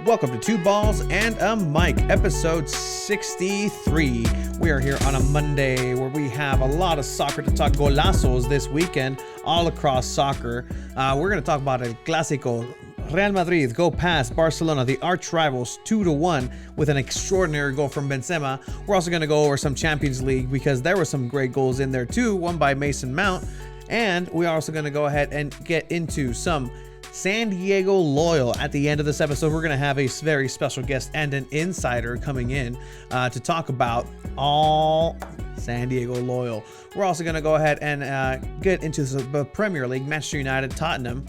Welcome to Two Balls and a Mic, episode 63. We are here on a Monday where we have a lot of soccer to talk golazos this weekend all across soccer. We're going to talk about El Clásico. Real Madrid go past Barcelona, the arch rivals, 2-1 with an extraordinary goal from Benzema. We're also going to go over some Champions League because there were some great goals in there too, one by Mason Mount. And we're also going to go ahead and get into some San Diego Loyal. At the end of this episode, we're going to have a very special guest and an insider coming in to talk about all San Diego Loyal. We're also going to go ahead and get into the Premier League, Manchester United, Tottenham.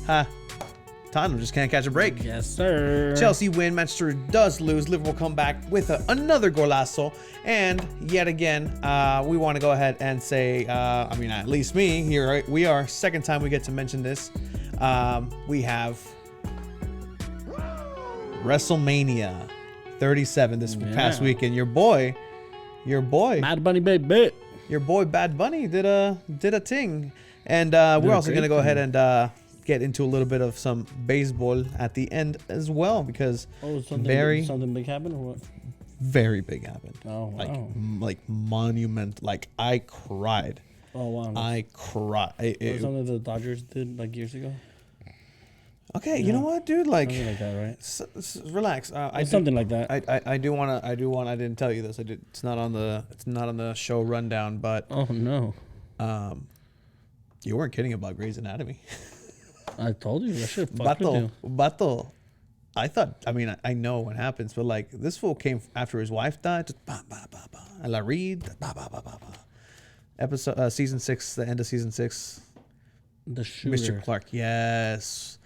Tottenham just can't catch a break. Yes, sir. Chelsea win. Manchester does lose. Liverpool come back with another golazo. And yet again, we want to go ahead and say, at least me here, right? We are second time we get to mention this. We have WrestleMania 37 this past weekend. Your boy, Bad Bunny, baby. your boy Bad Bunny did a thing. And we're also going to go ahead and get into a little bit of some baseball at the end as well, because something big happened or what? Very big happened. Oh, wow. Like monument. Like I cried. Oh, wow. I cried. Was something the Dodgers did like years ago? Okay, you know what, dude? Like, something like that, right? Relax. Something like that. I didn't tell you this. It's not on the show rundown, but Oh no. You weren't kidding about Grey's Anatomy. I told you. I should have fucked with you. Bato. I thought. I know what happens, but like this fool came after his wife died. Just ba ba ba ba. And La Reed. Ba ba ba ba ba. Episode season 6. The end of season 6. The shooter. Mr. Clark. Yes.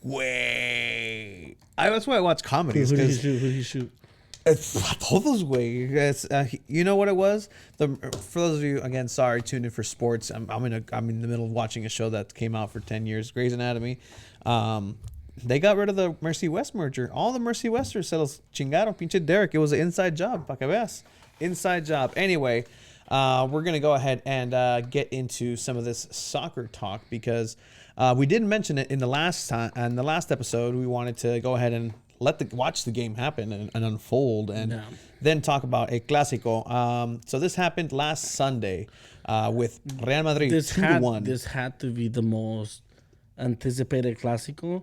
Way. That's why I watch comedies. Who did he shoot? It's todos way. You know what it was? For those of you, again, sorry, tuned in for sports. I'm in the middle of watching a show that came out for 10 years, Grey's Anatomy. They got rid of the Mercy West merger. All the Mercy Westers se los chingaron, pinche Derek. It was an inside job, pa que veas. Inside job. Anyway, we're gonna go ahead and get into some of this soccer talk because we didn't mention it in the last episode. We wanted to go ahead and watch the game happen and unfold, and then talk about a clásico. So this happened last Sunday with Real Madrid 2-1. This had to be the most anticipated clásico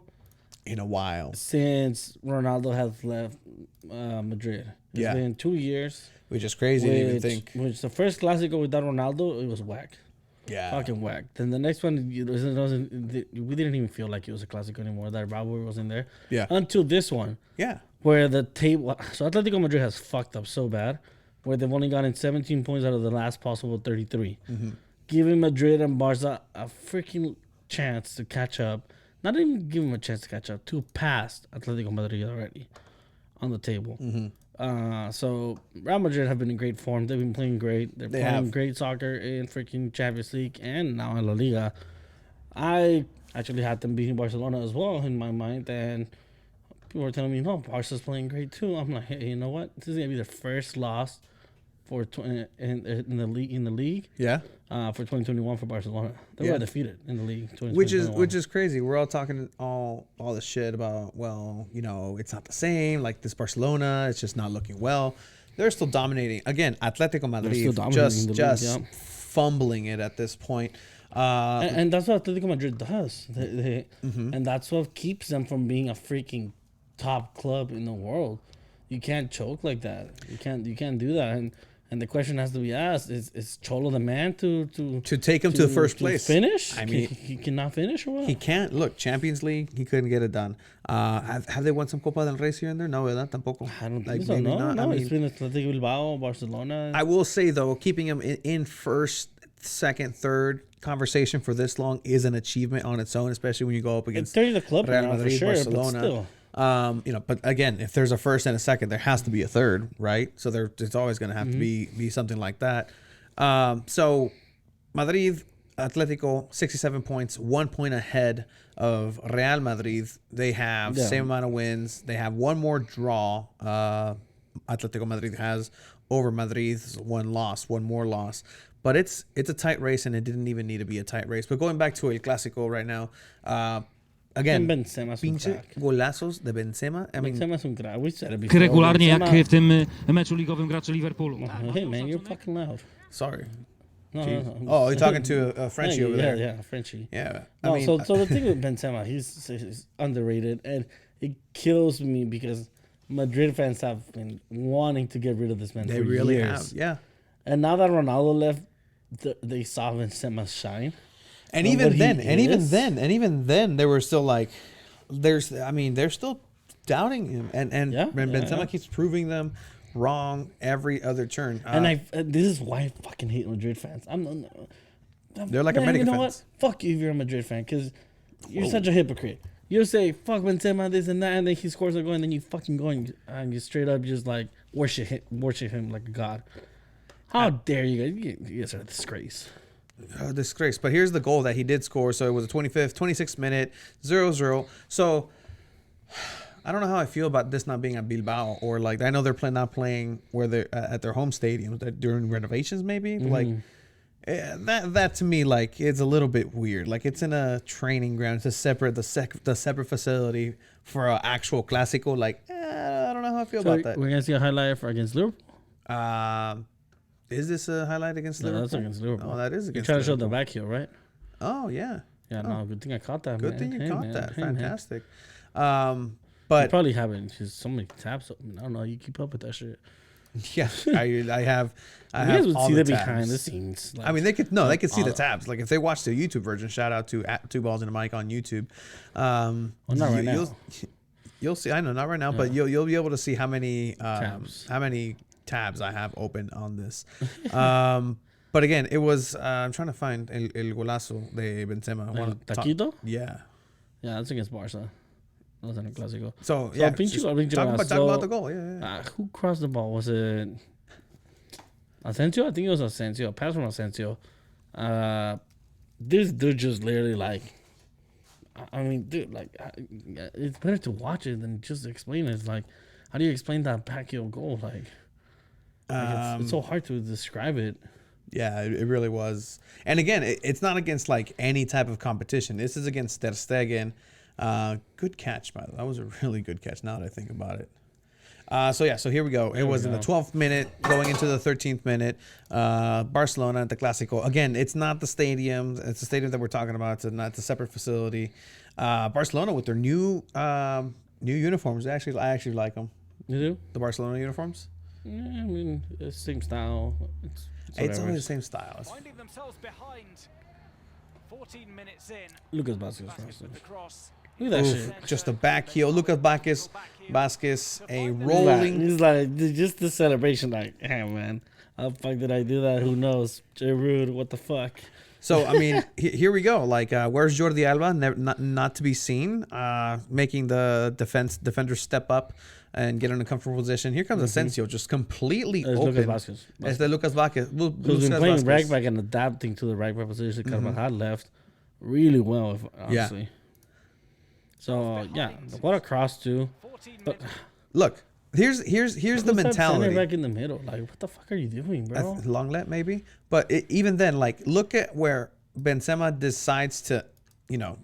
in a while since Ronaldo has left Madrid. It's been 2 years, which is crazy to even think. Which the first clásico without Ronaldo, it was whack. Yeah, fucking whack. Then the next one, we didn't even feel like it was a clásico anymore. That rivalry wasn't there. Yeah. Until this one. Yeah. Where the table, so Atletico Madrid has fucked up so bad, where they've only gotten 17 points out of the last possible 33, giving Madrid and Barca a freaking chance to catch up. Not even give them a chance to catch up, to pass Atletico Madrid already on the table. So Real Madrid have been in great form. They've been playing great. They're playing great soccer in freaking Champions League and now in La Liga. I actually had them beating Barcelona as well in my mind, and people were telling me, no, Barca's playing great too. I'm like, hey, you know what? This is gonna be their first loss for in the league. Yeah. For 2021 for Barcelona, they were defeated in the league. Which is crazy. We're all talking all the shit about, well, it's not the same. Like this Barcelona, it's just not looking well. They're still dominating. Again, Atletico Madrid just fumbling it at this point. And that's what Atletico Madrid does. And that's what keeps them from being a freaking top club in the world. You can't choke like that. You can't do that. And the question has to be asked: Is Cholo the man to take him to the first place? Finish? He cannot finish, or what? He can't. Look, Champions League, he couldn't get it done. Have they won some Copa del Rey here and there? No, ¿verdad? Tampoco. I don't think so. No. It's been Atletico Bilbao, Barcelona. I will say though, keeping him in first, second, third conversation for this long is an achievement on its own, especially when you go up against the club Real now, Madrid, for sure, Barcelona. But still. But again, if there's a first and a second, there has to be a third, right? So it's always going to have to be something like that. So Madrid, Atletico, 67 points, 1 point ahead of Real Madrid. They have same amount of wins. They have one more draw. Atletico Madrid has over Madrid, one more loss. But it's a tight race, and it didn't even need to be a tight race. But going back to El Clásico right now, again, Benzema es un pinche crack. golazos de Benzema. I mean, Benzema es un crack. We said it before. regularnie jak Benzema- w tym meczu ligowym gracze Liverpoolu. Hey man, you're fucking loud. sorry. No, Jeez. no, no. Oh, you're talking to Frenchie Yeah, over yeah, there. Yeah, Frenchie. Yeah. I No, mean, so the thing with Benzema, he's underrated, and it kills me because Madrid fans have been wanting to get rid of this man they for really years. have. Yeah. And now that Ronaldo left, they saw Benzema shine. And And even what then, he and even is- then, they were still like, they're still doubting him, and Yeah, Benzema yeah. keeps proving them wrong every other turn. And this is why I fucking hate Madrid fans. They're like Man, American you know fans. what? Fuck you if you're a Madrid fan, because you're such a hypocrite. You'll say, fuck Benzema, this and that, and then he scores a goal, and then you fucking go and you straight up just like worship him like a god. How dare you guys? You guys are a disgrace. Disgrace. But here's the goal that he did score. So it was a 26th minute, 0-0. So I don't know how I feel about this not being at Bilbao, or like, I know they're not playing where they're at their home stadiums during renovations, maybe. But like, that to me, like, it's a little bit weird. Like, it's in a training ground. It's a separate, the separate facility for an actual Clásico. Like, I don't know how I feel So about that. we're gonna see a highlight for against Liverpool. Is this a highlight against No, Liverpool? that's against Liverpool. Oh, that is You're against trying to show Liverpool. the back heel, right? Oh, yeah. Yeah, no, good thing I caught that. Good man. thing you Hey, caught man. that. Hey, man. Fantastic. You But probably haven't. Just so many tabs open. I don't know. You keep up with that shit. yeah, I have. I You have guys would all see the the tabs. behind the scenes. Like, I mean, they could see all the the- tabs. Like, if they watch the YouTube version, shout out to at Two Balls and a Mic on YouTube. well, not right now. You'll see. I know, not right now, but you'll be able to see how many Tabs. tabs I have open on this. But again, it was. I'm trying to find el golazo de Benzema. I El wanna talk- taquito? Yeah. Yeah, that's against Barca. That was in a Clásico. So yeah, pinche just gol, pinche talk golazo. about the goal. Yeah. Who crossed the ball? Was it Asensio? I think it was Asensio. Pass from Asensio. This dude just literally like. I mean, dude, like, it's better to watch it than just explain it. It's like, how do you explain that back heel goal? Like it's so hard to describe it. Yeah, it really was. And again, it's not against like any type of competition. This is against Ter Stegen. Good catch, by the way. That was a really good catch now that I think about it. So here we go. It was in the 12th minute going into the 13th minute. Barcelona at the Clásico. Again, it's not the stadium. It's the stadium that we're talking about. It's a separate facility. Barcelona with their new uniforms. I actually like them. You do? The Barcelona uniforms. Yeah, I mean, it's same style. It's It's whatever. always the same style. Finding themselves behind. 14 minutes in. Lucas Vasquez. Vasquez with the cross. Look at that Oof, shit. just a back heel. Lucas Vasquez, a rolling. He's like, just the celebration, like, hey, man, how the fuck did I do that? Who knows? Jay Rude, what the fuck? So I mean, here we go. Like, where's Jordi Alba? Not to be seen. Making the defenders step up and get in a comfortable position. Here comes Asensio, just completely It's Lucas open. Vasquez. It's the Lucas Vasquez. Who's been playing right back and adapting to the right back position. Carvajal left really well, honestly. So yeah, what a cross too. 14 But minutes. Look, here's the who's that center mentality. back in the middle. Like, what the fuck are you doing, bro? Longlet maybe, but even then, like, look at where Benzema decides to,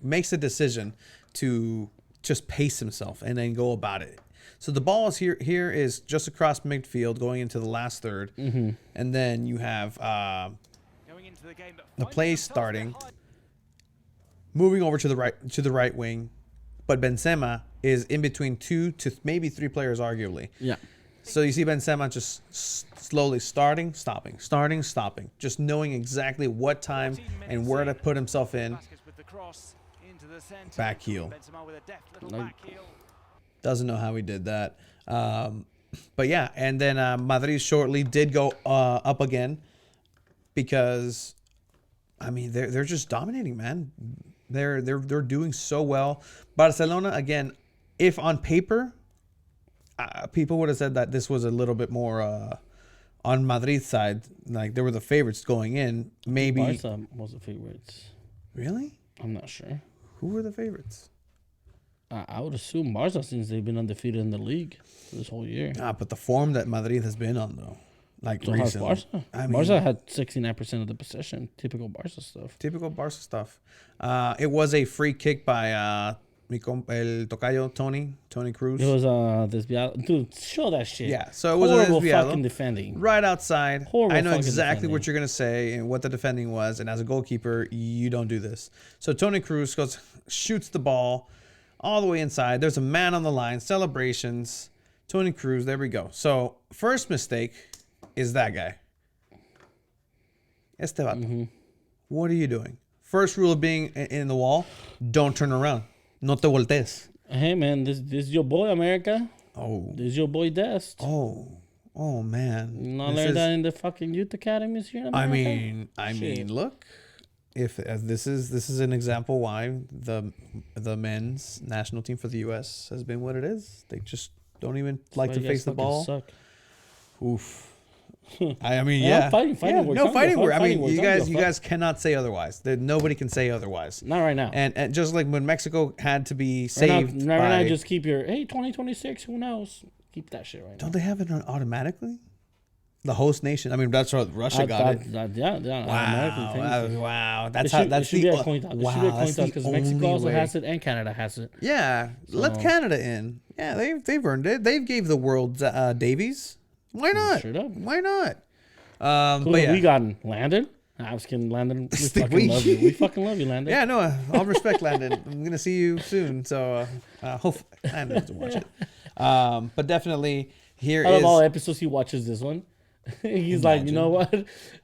makes a decision to just pace himself and then go about it. So the ball is here is just across midfield going into the last third, and then you have Going into the game, but the finding play themselves starting, behind. moving over to the right wing, but Benzema is in between 2 to maybe 3 players, arguably. Yeah. So you see Benzema just slowly starting, stopping, just knowing exactly what time 14 minutes and where to in. put himself in. Vasquez with the cross into the center. Back heel. Benzema with a deft little Like- back heel. Doesn't know how he did that. But yeah, and then Madrid shortly did go up again because, I mean, they're just dominating, man. They're doing so well. Barcelona, again, if on paper, people would have said that this was a little bit more on Madrid's side, like they were the favorites going in. Maybe Barca was the favorites. really, I'm not sure. who were the favorites? I would assume Barca, since they've been undefeated in the league this whole year. But the form that Madrid has been on, though, like So has recently, Barca. I mean, Barca had 69% of the possession. Typical Barca stuff. typical Barca stuff. It was a free kick by el tocayo Tony Cruz. It was Desviado. Dude, show that shit. Yeah, so it was horrible Desviado. fucking defending. Right outside. Horrible I know fucking exactly what defending. you're going to say and what the defending was. And as a goalkeeper, you don't do this. So Tony Cruz shoots the ball all the way inside. There's a man on the line. Celebrations. Tony Cruz. There we go. So first mistake is that guy. Este vato. What are you doing? First rule of being in the wall, don't turn around. No te voltees. Hey, man, this is your boy, America. Oh. This is your boy, Dest. Oh man. You not learn that in the fucking youth academies here in America? I mean, look, if this is an example why the men's national team for the U.S. has been what it is. They just don't even like to face the ball. Suck. Oof. I mean, Yeah, yeah. fighting yeah, works. no, fighting works. I mean, works. you guys cannot say otherwise. Nobody can say otherwise. Not right now. And just like when Mexico had to be saved right by, now, just keep your 2026. Who knows? Keep that shit right now. don't they have it on automatically? The host nation. I mean, that's what Russia got it. Yeah. Wow. It That's should, how. it That's should the. be a coin toss. It should be a coin toss because Mexico also way. has it and Canada has it. Yeah, let Canada in. Yeah, they've earned it. They've gave the world Davies. Why not? Straight up. Why not? Who But yeah. we got Landon. I was kidding, Landon. We fucking love you. We fucking love you, Landon. Yeah, no, all respect, Landon. I'm gonna see you soon. So hopefully Landon doesn't watch it. But definitely here Out is. of all episodes, he watches this one. He's like, you know what?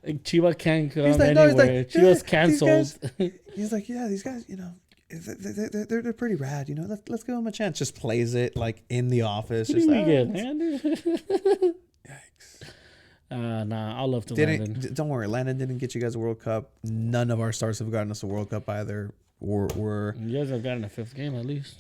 Chiva can't come He's like, anywhere. Chiva's these canceled. guys- He's like, yeah, these guys, you know, they're pretty rad. You know, let's give them a chance. Just plays it like in the office. What Just do we get, it's- man? Yikes. Nah, I'll love to Landon. Don't worry, Landon didn't get you guys a World Cup. None of our stars have gotten us a World Cup either. We're You guys have gotten a fifth game at least.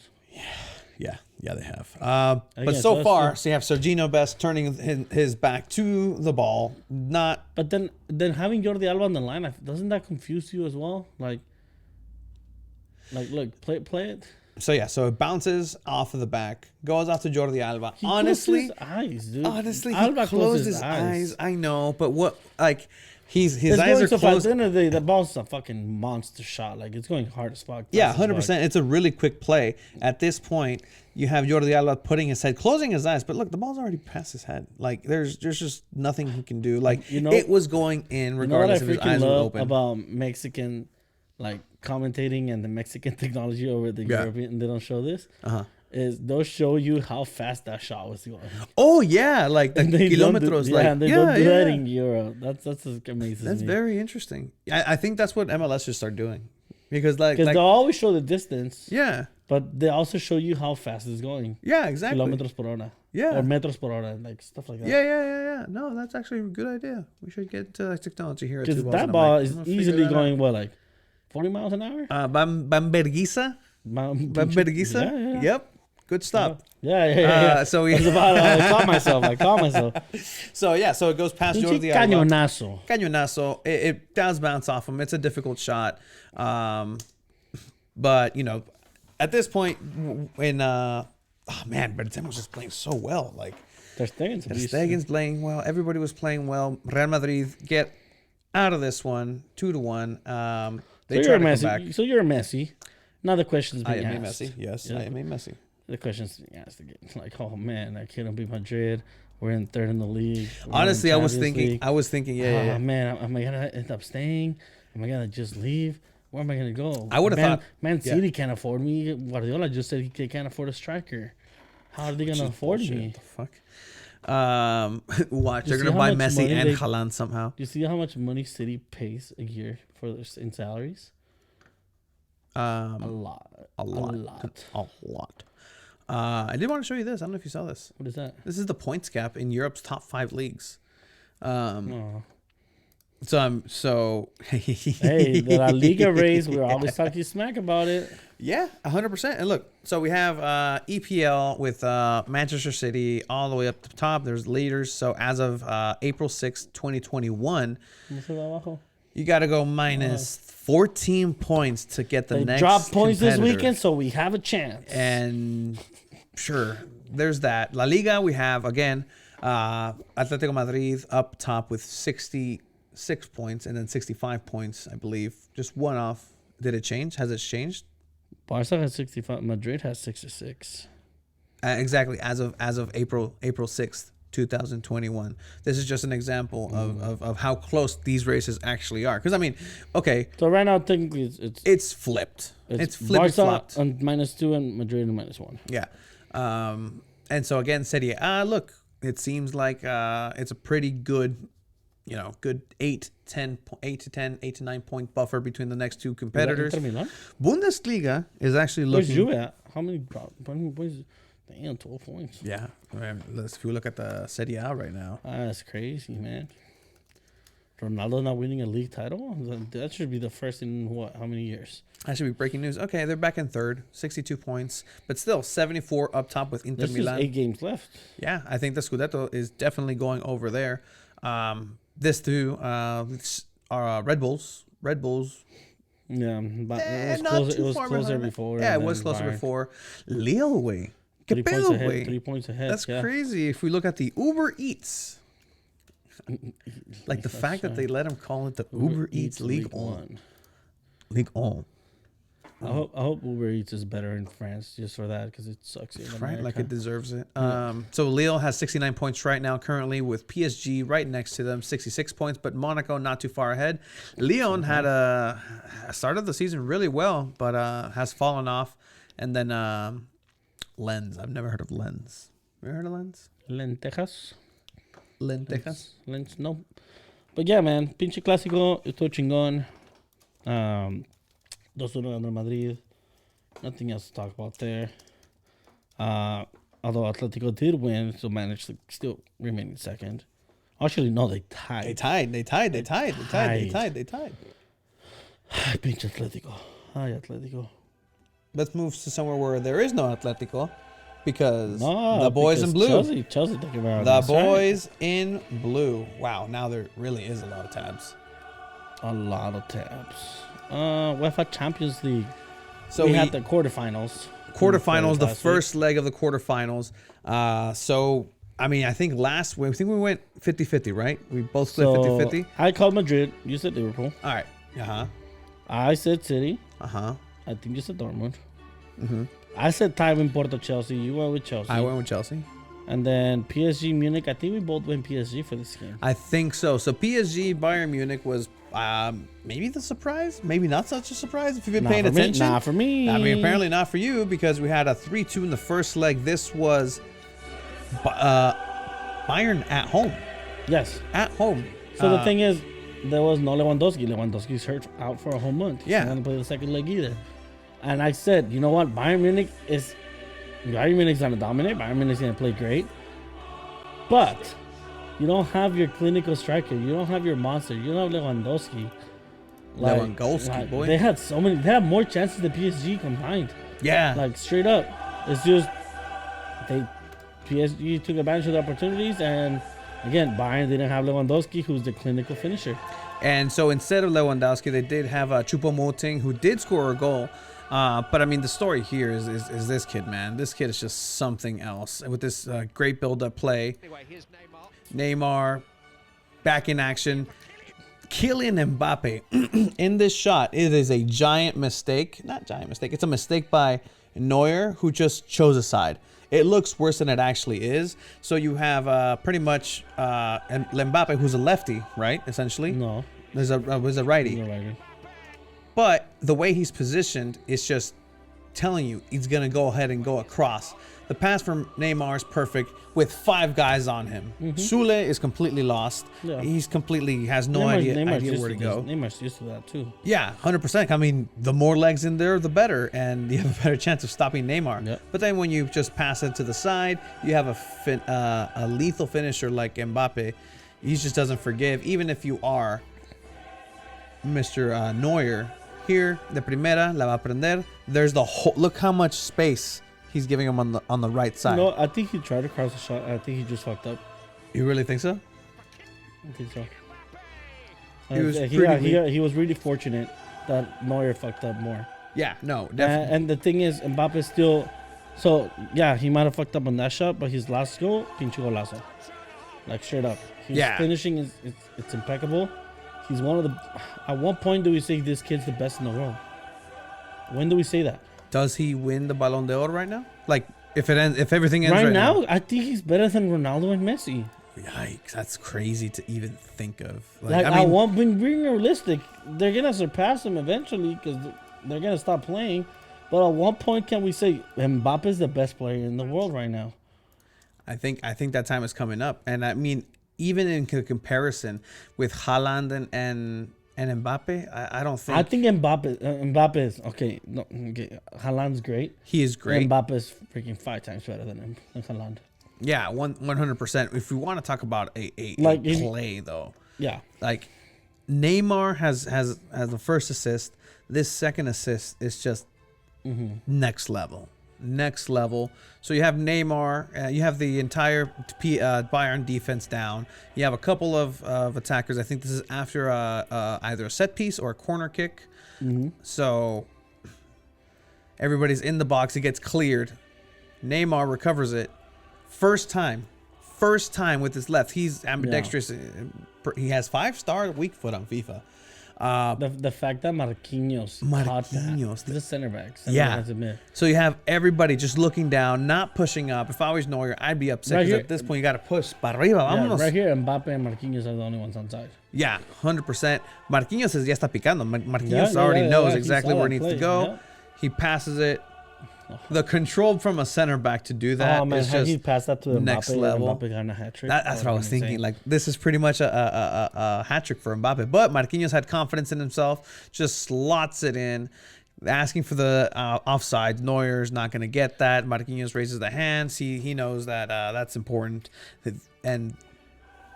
yeah, they have. But Again, so so far, that's so you have Sergino Best turning his back to the ball. Not But then having Jordi Alba on the line, doesn't that confuse you as well? Like look, play it. so yeah. So it bounces off of the back, goes off to Jordi Alba. He Honestly, closed his eyes, dude. honestly, Alba he closed his eyes. I know, but what like his It's eyes going are so fast. At closed. the end of the day, the ball's a fucking monster shot. Like it's going hard as fuck. Yeah, fast as 100%. It's a really quick play. At this point, you have Jordi Alba putting his head, closing his eyes, but look, the ball's already past his head. Like there's just nothing he can do. Like You know- it was going in You know what I regardless if his freaking eyes were love open. about Mexican, like commentating and the Mexican technology over the Yeah. European, and they don't show this. Uh-huh. Is they'll show you how fast that shot was going. Oh yeah, like the And they don't do- kilometers. yeah, Like and they don't do that in Europe. That's amazing. That's very interesting. I think that's what MLS should start doing, because because they'll always show the distance, yeah, but they also show you how fast it's going. yeah, exactly. Kilometers por hora. Yeah. Or metros por hora, like stuff like that. Yeah. No, that's actually a good idea. We should get to technology here at Because Two Balls that and a ball Mic. is I'm gonna figure easily that going, what, like 40 miles an hour? out. Bambergisa. Bambergisa. Yeah. Yep. Good stop. Yeah. So we- I was about I caught myself. So yeah, so it goes past Pinche Jordi Alba. cañonazo. Cañonazo. It does bounce off him. It's a difficult shot. But, you know, at this point, when, oh man, Bertem was just playing so well. Like, Ter Stegen's a Ter beast. Stegen's playing well. Everybody was playing well. Real Madrid get out of this one, 2-1. They So try you're to a come back. Messi. So you're a Messi. Now the question's I being am a asked. Messi. Yes, Yeah. I am a Messi. The question's being asked again. Like, oh man, I couldn't beat Madrid. We're in third in the league. We're in Honestly, I was Champions thinking, League. yeah. Man, am I gonna end up staying? Am I gonna just leave? Where am I gonna go? I would've thought- Man yeah. City can't afford me. Guardiola just said he can't afford a striker. How are they gonna afford Bullshit, me? The fuck? Watch, they're see gonna how buy much Messi money and they- Haaland somehow. Do you see how much money City pays a year for in salaries? A lot. A lot. I did want to show you this. I don't know if you saw this. What is that? This is the points gap in Europe's top 5 leagues. Oh. So Hey, the La Liga race, we're always talking smack about it. yeah, 100%. And look, so we have EPL with Manchester City all the way up to the top. There's leaders. So as of April 6th, 2021, you got to go minus 14 points to get the They next drop points this competitor. weekend, so we have a chance. And sure, there's that. La Liga, we have, again, Atletico Madrid up top with 66 points and then 65 points, I believe. Just one off. Did it change? Has it changed? Barca has 65. Madrid has 66. Exactly, as of April 6th, 2021. This is just an example of how close these races actually are. Because I mean, okay, So right now, technically, it's flipped. It's flipped Barca and flopped. on -2 and Madrid on -1. Yeah. And so again, Serie A, look, it seems like it's a pretty good, good 8 to 9 point buffer between the next two competitors. Inter Milan? Bundesliga is actually Where's looking. Juve at? How many points? Damn, 12 points. Yeah. If you look at the Serie A right now. That's crazy, man. Ronaldo not winning a league title? That should be the first in how many years? That should be breaking news. Okay, they're back in third, 62 points, but still 74 up top with Inter There's Milan. just 8 games left. Yeah, I think the Scudetto is definitely going over there. This too are Red Bulls. Yeah, but it Not was too closer, far behind. before. Yeah, and it was then closer Bayern. before. Lille way. 3 points ahead. 3 3 points ahead. That's yeah. crazy. If we look at the Uber Eats, like the fact that they let him call it the Uber Eats League On. League On. I hope Uber Eats is better in France just for that because it sucks in Right, America. like it deserves it. So Lille has 69 points right now, currently with PSG right next to them, 66 points, but Monaco not too far ahead. Lyon had started the season really well, but has fallen off. And then Lens. I've never heard of Lens. You ever heard of Lens? Lentejas. Lentejas. No. But yeah, man. Pinche clásico. Estuvo chingón. 2-1 ganó Madrid. Nothing else to talk about there. Although Atletico did win, so managed to still remain in second. Actually, no, they tied. They tied. Pinche Atletico. Ay, Atletico. Let's move to somewhere where there is no Atletico, because No, the boys in blue. Chelsea took him out. The That's right. boys in blue. Wow, now there really is a lot of tabs. A lot of tabs. UEFA Champions League. So we had the quarterfinals. Quarterfinals, the last first leg of the quarterfinals. So, I mean, I think we went 50-50, right? We both split 50-50. I called Madrid. You said Liverpool. All right. Uh-huh. I said City. Uh-huh. I think you said Dortmund. Mm-hmm. I said tie Porto Chelsea. You went with Chelsea. I went with Chelsea. And then PSG Munich. I think we both went PSG for this game. I think so. So PSG Bayern Munich was maybe the surprise, maybe not such a surprise if you've been paying attention. Not for me. I mean, apparently not for you, because we had a 3-2 in the first leg. This was Bayern at home. Yes. At home. So the thing is, there was no Lewandowski. Lewandowski's hurt out for a whole month. He's Yeah. not going to play the second leg either. And I said, you know what? Bayern Munich is... Bayern Munich's going to dominate. Bayern Munich's going to play great. But you don't have your clinical striker. You don't have your monster. You don't have Lewandowski. Lewandowski, boy. They had so many... They had more chances than PSG combined. Yeah. Like, straight up. It's just... PSG took advantage of the opportunities, and again, Bayern didn't have Lewandowski, who's the clinical finisher. And so instead of Lewandowski, they did have Choupo-Moting, who did score a goal. But I mean, the story here is this kid, man. This kid is just something else. With this great build-up play. Anyway, here's Neymar back in action. Kylian Mbappe in this shot. It is a giant mistake. Not giant mistake. It's a mistake by Neuer, who just chose a side. It looks worse than it actually is. So you have pretty much Mbappe, who's a lefty, right? Essentially. No. Was a righty. You're right. But the way he's positioned is just telling you he's going to go ahead and go across. The pass from Neymar is perfect with 5 guys on him. Sule is completely lost. Yeah. He's completely has no idea where to go. Neymar's used to that too. Yeah, 100%. I mean, the more legs in there, the better, and you have a better chance of stopping Neymar. Yep. But then when you just pass it to the side, you have a lethal finisher like Mbappe. He just doesn't forgive, even if you are Mr. Neuer. Here, de primera, la va a prender. There's the whole. Look how much space he's giving him on the right side. No, I think he tried to cross the shot. I think he just fucked up. You really think so? I think so. He was really fortunate that Neuer fucked up more. Yeah, no, definitely. And the thing is, Mbappe still. So yeah, he might have fucked up on that shot, but his last goal, pinche golazo, like straight up. His finishing is it's impeccable. He's one of the. At what point do we say this kid's the best in the world? When do we say that? Does he win the Ballon d'Or right now? Like, if everything ends Right now, I think he's better than Ronaldo and Messi. Yikes, that's crazy to even think of. Like, I mean, when being realistic, they're gonna surpass him eventually because they're gonna stop playing. But at one point, can we say Mbappe is the best player in the world right now? I think that time is coming up, and I mean, even in comparison with Haaland and Mbappe, I don't think. I think Mbappe is okay. No, okay. Haaland's great. He is great. Mbappe is freaking 5 times better than him, than Haaland. Yeah, 100%. If we want to talk about a play though, yeah, like Neymar has the first assist. This second assist is just next level. So you have Neymar, you have the entire Bayern defense down. You have a couple of attackers. I think this is after either a set piece or a corner kick. So everybody's in the box. It gets cleared. Neymar recovers it. First time with his left. He's ambidextrous. Yeah. He has 5-star weak foot on FIFA. The fact that Marquinhos caught that. He's a center back. So you have everybody just looking down, not pushing up. If I was Neuer, I'd be upset because at this point you got to push para arriba. Yeah, right here, Mbappe and Marquinhos are the only ones on side. Yeah, 100%. Marquinhos ya está picando. Marquinhos already knows exactly where he needs to go. Yeah. He passes it. The control from a center back to do that is just he passed that to Mbappe, next level. Mbappe got a hat trick. That's what I was thinking. Like, this is pretty much a hat trick for Mbappe. But Marquinhos had confidence in himself, just slots it in, asking for the offside. Neuer's not going to get that. Marquinhos raises the hands. He knows that that's important. And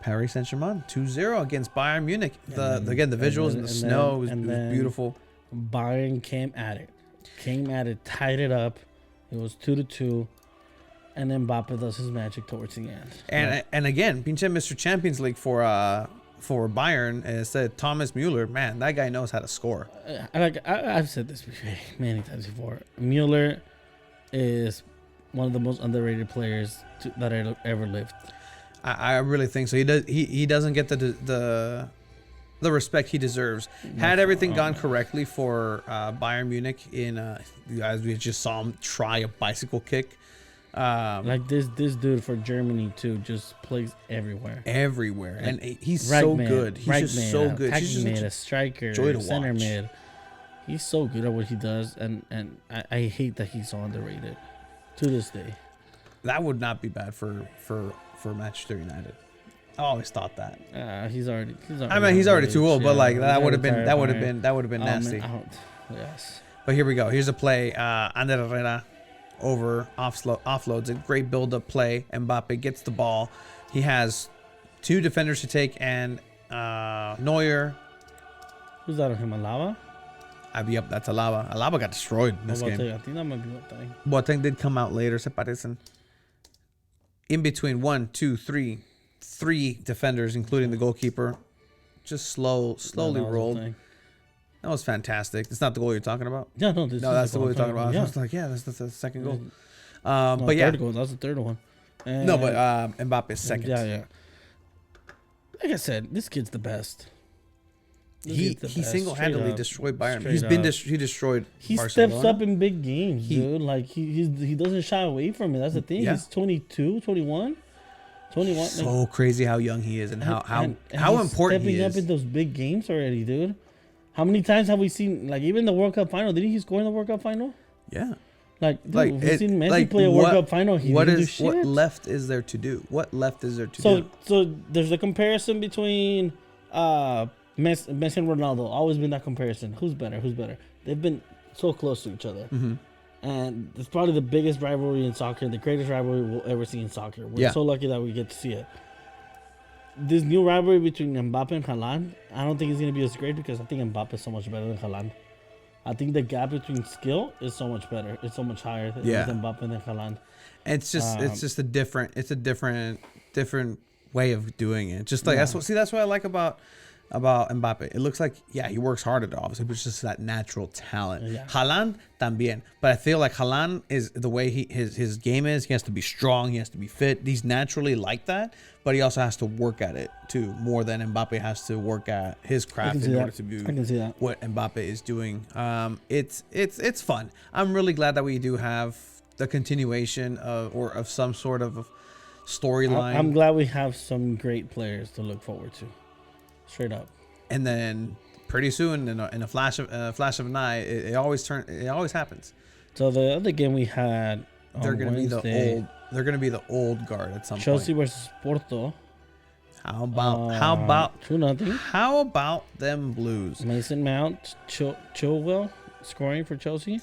Paris Saint-Germain 2-0 against Bayern Munich. The visuals in the snow was beautiful. Bayern came at it, tied it up. It was 2-2, and then Mbappe does his magic towards the end. And again, pinche Mr. Champions League for Bayern said Thomas Müller. Man, that guy knows how to score. I've said this many times before. Müller is one of the most underrated players that ever lived. I really think so. He doesn't get the respect he deserves. Had everything gone correctly for Bayern Munich as we just saw him try a bicycle kick. Like this dude for Germany too just plays everywhere. Like, and he's so good. He's just so good. He's just a striker, center mid. He's so good at what he does, and I hate that he's so underrated to this day. That would not be bad for Manchester United. I always thought that. He's already too old, but like that would have been nasty. Yes. But here we go. Here's a play. Ander Herrera offloads a great build-up play. Mbappe gets the ball. He has 2 defenders to take, and Neuer. Who's that on him? Alaba? Yep, that's Alaba. Alaba got destroyed in this game. I think that might be Boateng. Boateng did come out later. Se parecen. In between 3 defenders, including the goalkeeper, just slowly rolled. That was fantastic. It's not the goal you're talking about. Yeah, no, that's the goal you're talking about. I was like, yeah, that's the second goal. But yeah, goal. That was the third one. And no, but Mbappe's second. Yeah. Like I said, this kid's the best. He single-handedly destroyed Bayern. He destroyed. He Barcelona. Steps up in big games, dude. Like he doesn't shy away from it. That's the thing. Yeah. He's 22, 21. 21. So crazy how young he is and how important he is. Stepping up in those big games already, dude. How many times have we seen, like, even the World Cup final? Didn't he score in the World Cup final? Yeah. We've seen Messi play a World Cup final. He didn't do shit. What left is there to do? So there's a comparison between Messi and Ronaldo. Always been that comparison. Who's better? They've been so close to each other. Mm-hmm. And it's probably the biggest rivalry in soccer, the greatest rivalry we'll ever see in soccer. We're so lucky that we get to see it. This new rivalry between Mbappe and Haaland, I don't think it's going to be as great because I think Mbappe is so much better than Haaland. I think the gap between skill is so much better. It's so much higher than Mbappe and Haaland. It's just a different way of doing it. Just like that's what I like about about Mbappe. It looks like, yeah, he works hard at it, obviously, but it's just that natural talent. Yeah. Haaland también. But I feel like Haaland is the way his game is. He has to be strong. He has to be fit. He's naturally like that, but he also has to work at it too, more than Mbappe has to work at his craft in order to do I can see that. what Mbappe is doing. It's fun. I'm really glad that we do have the continuation of some sort of storyline. I'm glad we have some great players to look forward to. Straight up. And then pretty soon, in a flash of an eye, it always happens. So the other game we had They're on gonna Wednesday, be the old guard at some Chelsea point. versus Porto. How about 2-0. how about them Blues? Mason Mount, Chilwell scoring for Chelsea.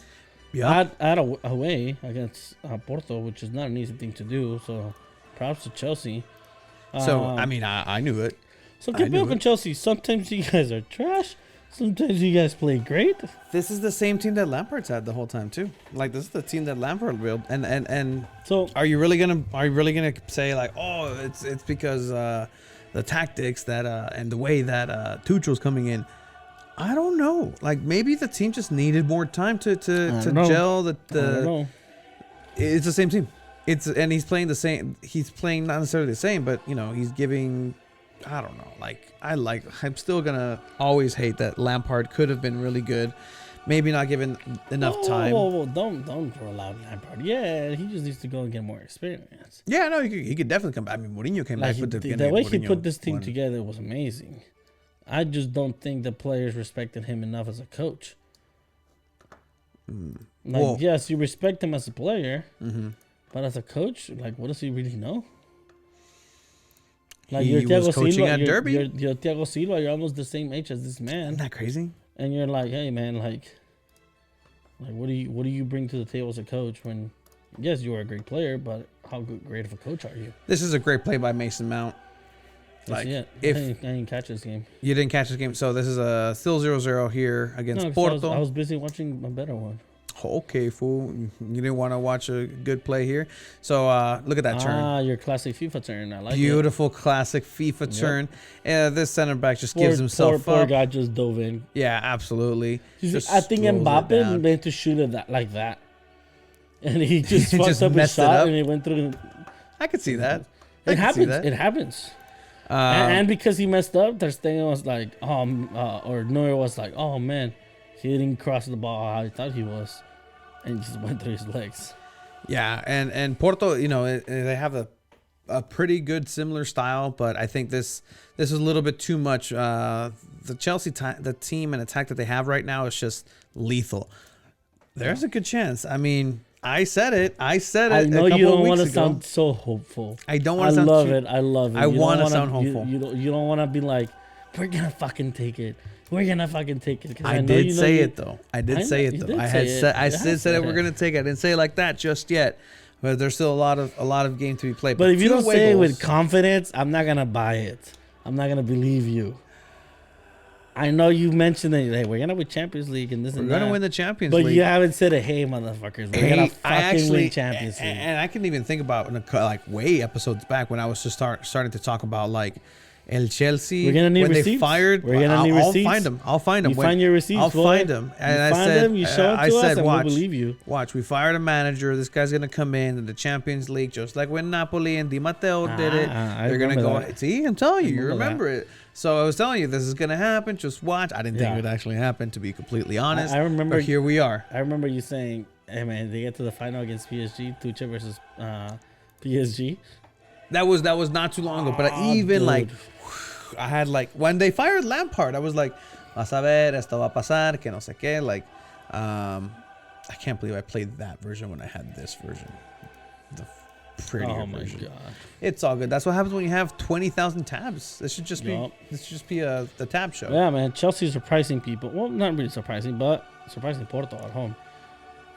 Yeah. At away against Porto, which is not an easy thing to do. So props to Chelsea. So I mean, I knew it. So I get knew back on it. Chelsea. Sometimes you guys are trash. Sometimes you guys play great. This is the same team that Lampard's had the whole time too. Like, this is the team that Lampard built. And So are you really gonna say like, oh, it's because the tactics that and the way that Tuchel's coming in? I don't know. Like, maybe the team just needed more time to don't know. gel. I don't know. It's the same team. And he's playing the same. He's playing not necessarily the same, but he's giving. I don't know. I'm still gonna always hate that Lampard could have been really good. Maybe not given enough time. Whoa. Don't roll out Lampard. Yeah, he just needs to go and get more experience. Yeah, no, he could definitely come back. I mean, Mourinho came back with The way he Mourinho put this team won. together was amazing. I just don't think the players respected him enough as a coach. Well- Yes, you respect him as a player, Mhm. but as a coach, like, what does he really know? Like, He you're was Thiago coaching Silva. at Derby. You're Thiago Silva. You're almost the same age as this man, Isn't that crazy? and you're like, hey, man, like, what do you bring to the table as a coach? When, yes, you are a great player, but how great of a coach are you? This is a great play by Mason Mount. That's Like, it. if I didn't catch this game. you didn't catch this game, so this is a still 0-0 here against No, 'cause Porto. I was busy watching a better one. Okay, fool. You didn't want to watch a good play here. So look at that turn. Your classic FIFA turn. I like it. Beautiful classic FIFA turn. This center back just gives himself poor up. guy just dove in. Yeah, absolutely. You see, Just I think throws it Mbappe down. meant to shoot it like that, and he just He fucked just up his messed it shot, up. and it went through. I could see that. I It could see happens. that. It happens. Um, And because he messed up, Ter Stegen was like, or Neuer was like, oh man, he didn't cross the ball how I thought he was, and he just went through his legs. Yeah, and Porto, they have a pretty good similar style, but I think this is a little bit too much. The Chelsea the team and attack that they have right now is just lethal. There's a good chance. I mean, I said it. I know a couple you don't of want to weeks ago. sound so hopeful. I don't want I to sound. love too- it. I love it. I You don't wanna wanna- sound hopeful. You don't want to be like, we're gonna fucking take it. We're gonna fucking take it. 'Cause I know did you know say you- it though. I did I say know, it you though. did I say had it. said. I You said have that said we're it. gonna take it. I didn't say it like that just yet. But there's still a lot of game to be played. But if you two don't away say it goals- with confidence, I'm not gonna buy it. I'm not gonna believe you. I know you mentioned that, hey, we're gonna win Champions League and this we're and gonna that. win the Champions But League. you haven't said it. Hey, motherfuckers, we're gonna fucking win Champions League. And I can even think about way episodes back when I was just starting to talk about like El Chelsea. We're gonna need when receipts. they fired. We're gonna need I'll receipts. find them. I'll find them. You find your receipts, I'll boy. find them. You And I find said, them, you show it I to us, said, and we'll watch, believe you. Watch, we fired a manager. This guy's gonna come in the Champions League, just like when Napoli and Di Matteo did it. I They're gonna remember go. that. See, I'm telling you, you remember that. remember it. So I was telling you, this is gonna happen. Just watch. I didn't think Yeah. it would actually happen, to be completely honest. I remember- But here we are. I remember you saying, "Hey man, they get to the final against PSG, Tuchel versus PSG." That was not too long ago. But Oh, even like. dude. I had like when they fired Lampard, I was like, "Vas a ver, esto va a pasar, que no sé qué." Like, I can't believe I played that version when I had this version, the prettier Oh my version. god! It's all good. That's what happens when you have 20,000 tabs. This should just Yup. be the tab show. Yeah, man, Chelsea's surprising people. Well, not really surprising, but surprising Porto at home.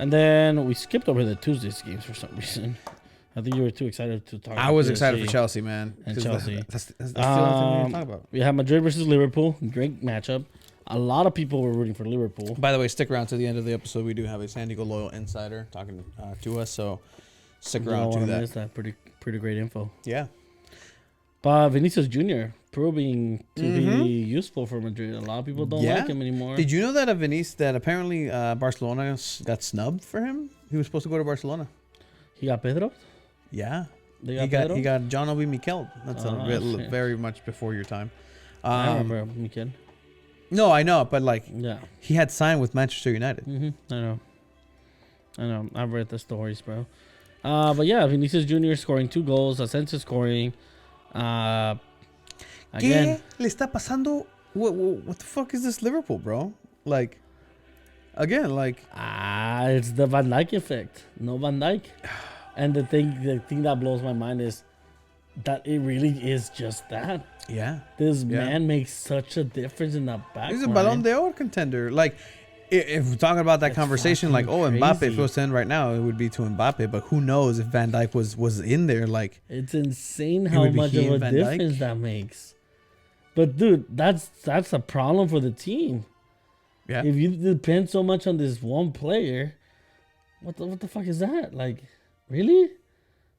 And then we skipped over the Tuesdays games for some reason. I think you were too excited to talk. I was excited for Chelsea, man. And 'Cause Chelsea. That's the only thing we need to talk about. We have Madrid versus Liverpool. Great matchup. A lot of people were rooting for Liverpool. By the way, stick around to the end of the episode. We do have a San Diego Loyal Insider talking to us, so stick You around don't to want to that. miss that. Pretty great info. Yeah. But Vinicius Jr. proving to be useful for Madrid. A lot of people don't like him anymore. Did you know that that apparently Barcelona got snubbed for him? He was supposed to go to Barcelona. He got Pedro? Yeah. They got He got John Obi Mikel. That's shit. very much before your time. I remember Mikel. No, I know, but like Yeah. he had signed with Manchester United. I know. I've read the stories, bro. But yeah, Vinicius Jr. scoring 2 goals. Asensio scoring. Again, ¿Qué le está pasando? What the fuck is this Liverpool, bro? Like, again, like it's the Van Dijk effect. No Van Dijk. And the thing that blows my mind is that it really is just that. yeah. This man makes such a difference in that back. He's a Ballon d'Or contender. Like, if we're talking about that conversation, like, fucking Mbappe, crazy. if it was to end right now, it would be to Mbappe. But who knows if Van Dijk was in there? Like, It's insane how would be much he of a and Van difference Dijk. that makes. But dude, that's a problem for the team. yeah, If you depend so much on this one player, what the fuck is that? Like, really?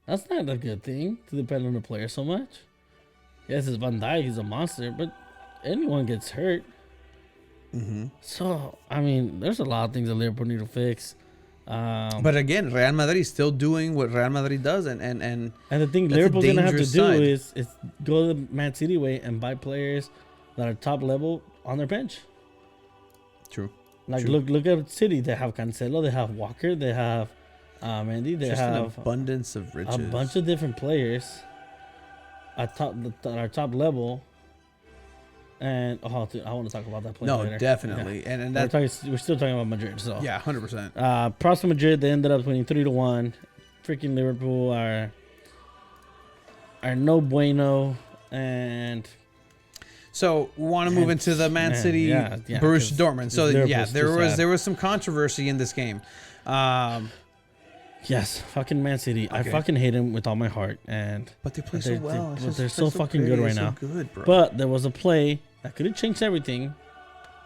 That's not a good thing to depend on the player so much. Yes, it's Van Dijk, he's a monster, but anyone gets hurt. So, I mean, there's a lot of things that Liverpool need to fix. But again, Real Madrid is still doing what Real Madrid does, and And the thing That's a Liverpool's gonna have to dangerous do side. is go the Man City way and buy players that are top level on their bench. true. Like True. look at City. They have Cancelo, they have Walker, they have Mendy, they Just an have abundance of riches. a bunch of different players at our top level. And dude, I want to talk about that player No, later. definitely, Yeah. and We're still talking about Madrid. So yeah, 100%. Props to Madrid. They ended up winning 3-1. Freaking Liverpool are no bueno. And So we want to move into the Man man, City, yeah, Borussia 'cause Dortmund. So Liverpool's yeah, too sad. there was some controversy in this game. yes, fucking Man City. I Okay. fucking hate him with all my heart. And But they play so They're- well. but they're so fucking good right now. Good, bro. but there was a play that could have changed everything.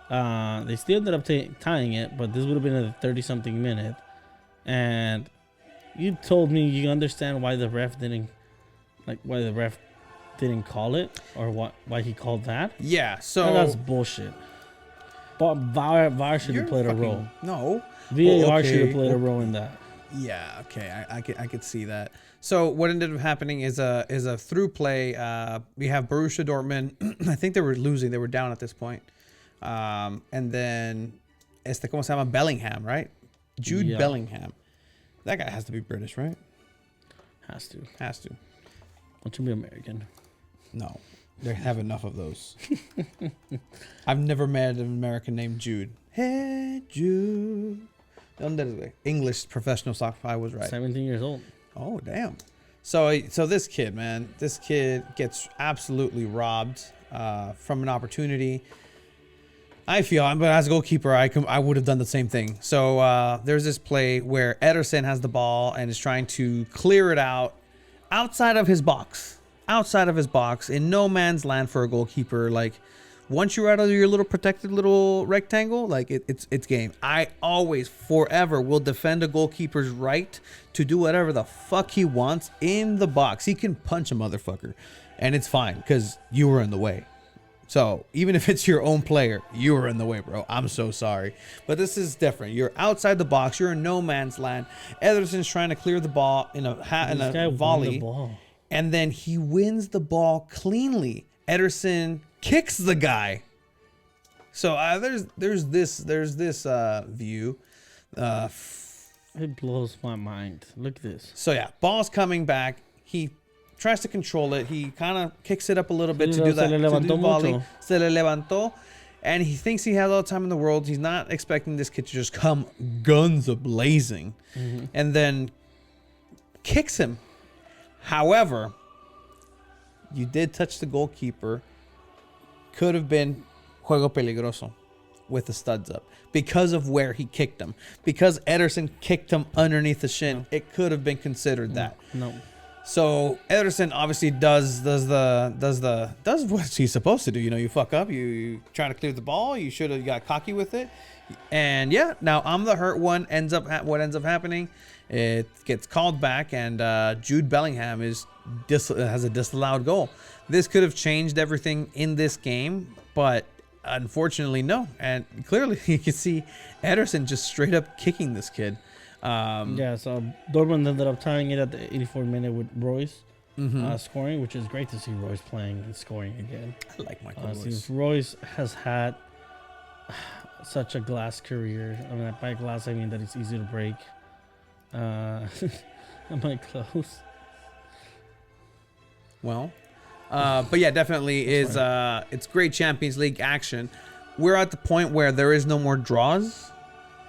They still ended up tying it, but this would have been a 30-something minute. And you told me you understand why the ref didn't call it, or why he called that. yeah, so That's bullshit. But VAR should you're have played a fucking- role. No. VAR okay. should have played a role in that. Yeah, okay, I could see that. So what ended up happening is a through play. We have Borussia Dortmund. I think they were losing. They were down at this point. And then ¿cómo se llama? Bellingham, right? Jude Yeah. Bellingham. That guy has to be British, right? Has to. Has to. Want to be American. No, they have enough of those. I've never met an American named Jude. Hey, Jude. English professional soccer. I was right. 17 years old. Oh, damn. So this kid, man, this kid gets absolutely robbed from an opportunity. I feel, but as a goalkeeper, I would have done the same thing. So there's this play where Ederson has the ball and is trying to clear it outside of his box, in no man's land for a goalkeeper. Like, once you're out of your little protected little rectangle, like it's game. I always, forever, will defend a goalkeeper's right to do whatever the fuck he wants in the box. He can punch a motherfucker, and it's fine because you were in the way. So even if it's your own player, you were in the way, bro. I'm so sorry. But this is different. You're outside the box. You're in no man's land. Ederson's trying to clear the ball in a This guy won volley. the ball. And then he wins the ball cleanly. Ederson kicks the guy. So there's this view. It blows my mind. Look at this. So yeah, ball's coming back. He tries to control it. He kind of kicks it up a little bit to do that. Se le To do levantó volley. mucho. Se le levantó. And he thinks he has all the time in the world. He's not expecting this kid to just come guns a-blazing. Mm-hmm. And then kicks him. However, you did touch the goalkeeper. Could have been juego peligroso with the studs up because of where he kicked him. Because Ederson kicked him underneath the shin, it could have been considered that. No. So Ederson obviously does what he's supposed to do. You know, you fuck up, you try to clear the ball. You should have got cocky with it. And yeah, now I'm the hurt one. What ends up happening It gets called back, and Jude Bellingham has a disallowed goal. This could have changed everything in this game, but unfortunately, no. And clearly, you can see Ederson just straight up kicking this kid. So Dortmund ended up tying it at the 84th minute with Royce scoring, which is great to see Royce playing and scoring again. I like Michael Royce. Since Royce has had such a glass career. I mean, by glass, I mean that it's easy to break. Am I close? Well, but yeah, definitely is. It's great Champions League action. We're at the point where there is no more draws,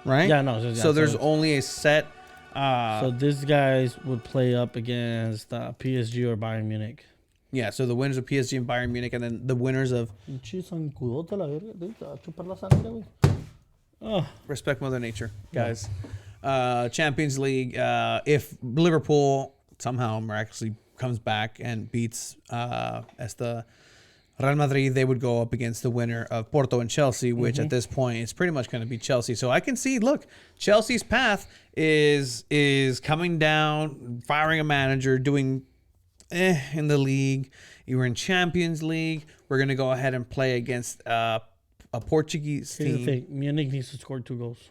right? Yeah, no. So there's only a set. So these guys would play up against PSG or Bayern Munich. Yeah, so the winners of PSG and Bayern Munich, and then the winners of. Respect Mother Nature, guys. Champions League. If Liverpool somehow miraculously comes back and beats the Real Madrid, they would go up against the winner of Porto and Chelsea, which at this point is pretty much going to be Chelsea. So I can see, look, Chelsea's path is coming down, firing a manager, doing in the league. You were in Champions League. We're going to go ahead and play against a Portuguese team. Here's the thing. Munich needs to score 2 goals.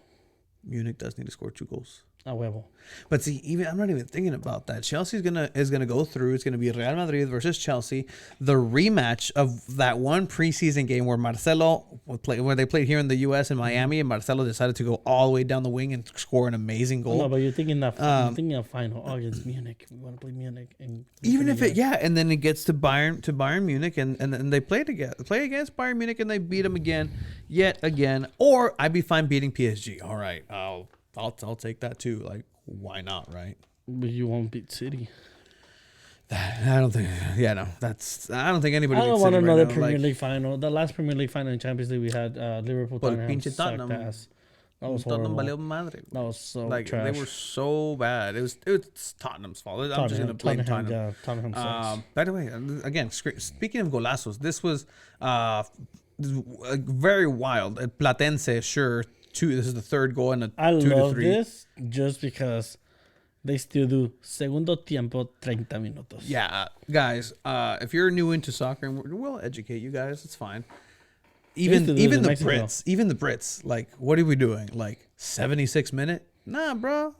Munich does need to score 2 goals. A huevo. But see, even I'm not even thinking about that. Chelsea is gonna go through. It's gonna be Real Madrid versus Chelsea, the rematch of that one preseason game where where they played here in the U.S. in Miami, and Marcelo decided to go all the way down the wing and score an amazing goal. No, but you're thinking that of final against Munich. We want to play Munich, and even if and then it gets to Bayern Munich, and they play against Bayern Munich, and they beat them yet again. Or I'd be fine beating PSG. All right, I'll take that too. Like, why not, right? But you won't beat City. I don't think. Yeah, no. I don't think anybody. I don't want another Premier League final. The last Premier League final in Champions League we had Liverpool. Tottenham sucked ass. That was horrible. That was so trash. They were so bad. It was Tottenham's fault. I'm just gonna blame Tottenham. Yeah, Tottenham sucks. By the way, again, speaking of golazos, this was very wild. Platense, sure. This is the third goal in a 2-3. I love this just because they still do segundo tiempo 30 minutos. Yeah, guys, if you're new into soccer, and we'll educate you guys. It's fine. Even the Brits, like, what are we doing? Like 76 minute? Nah, bro.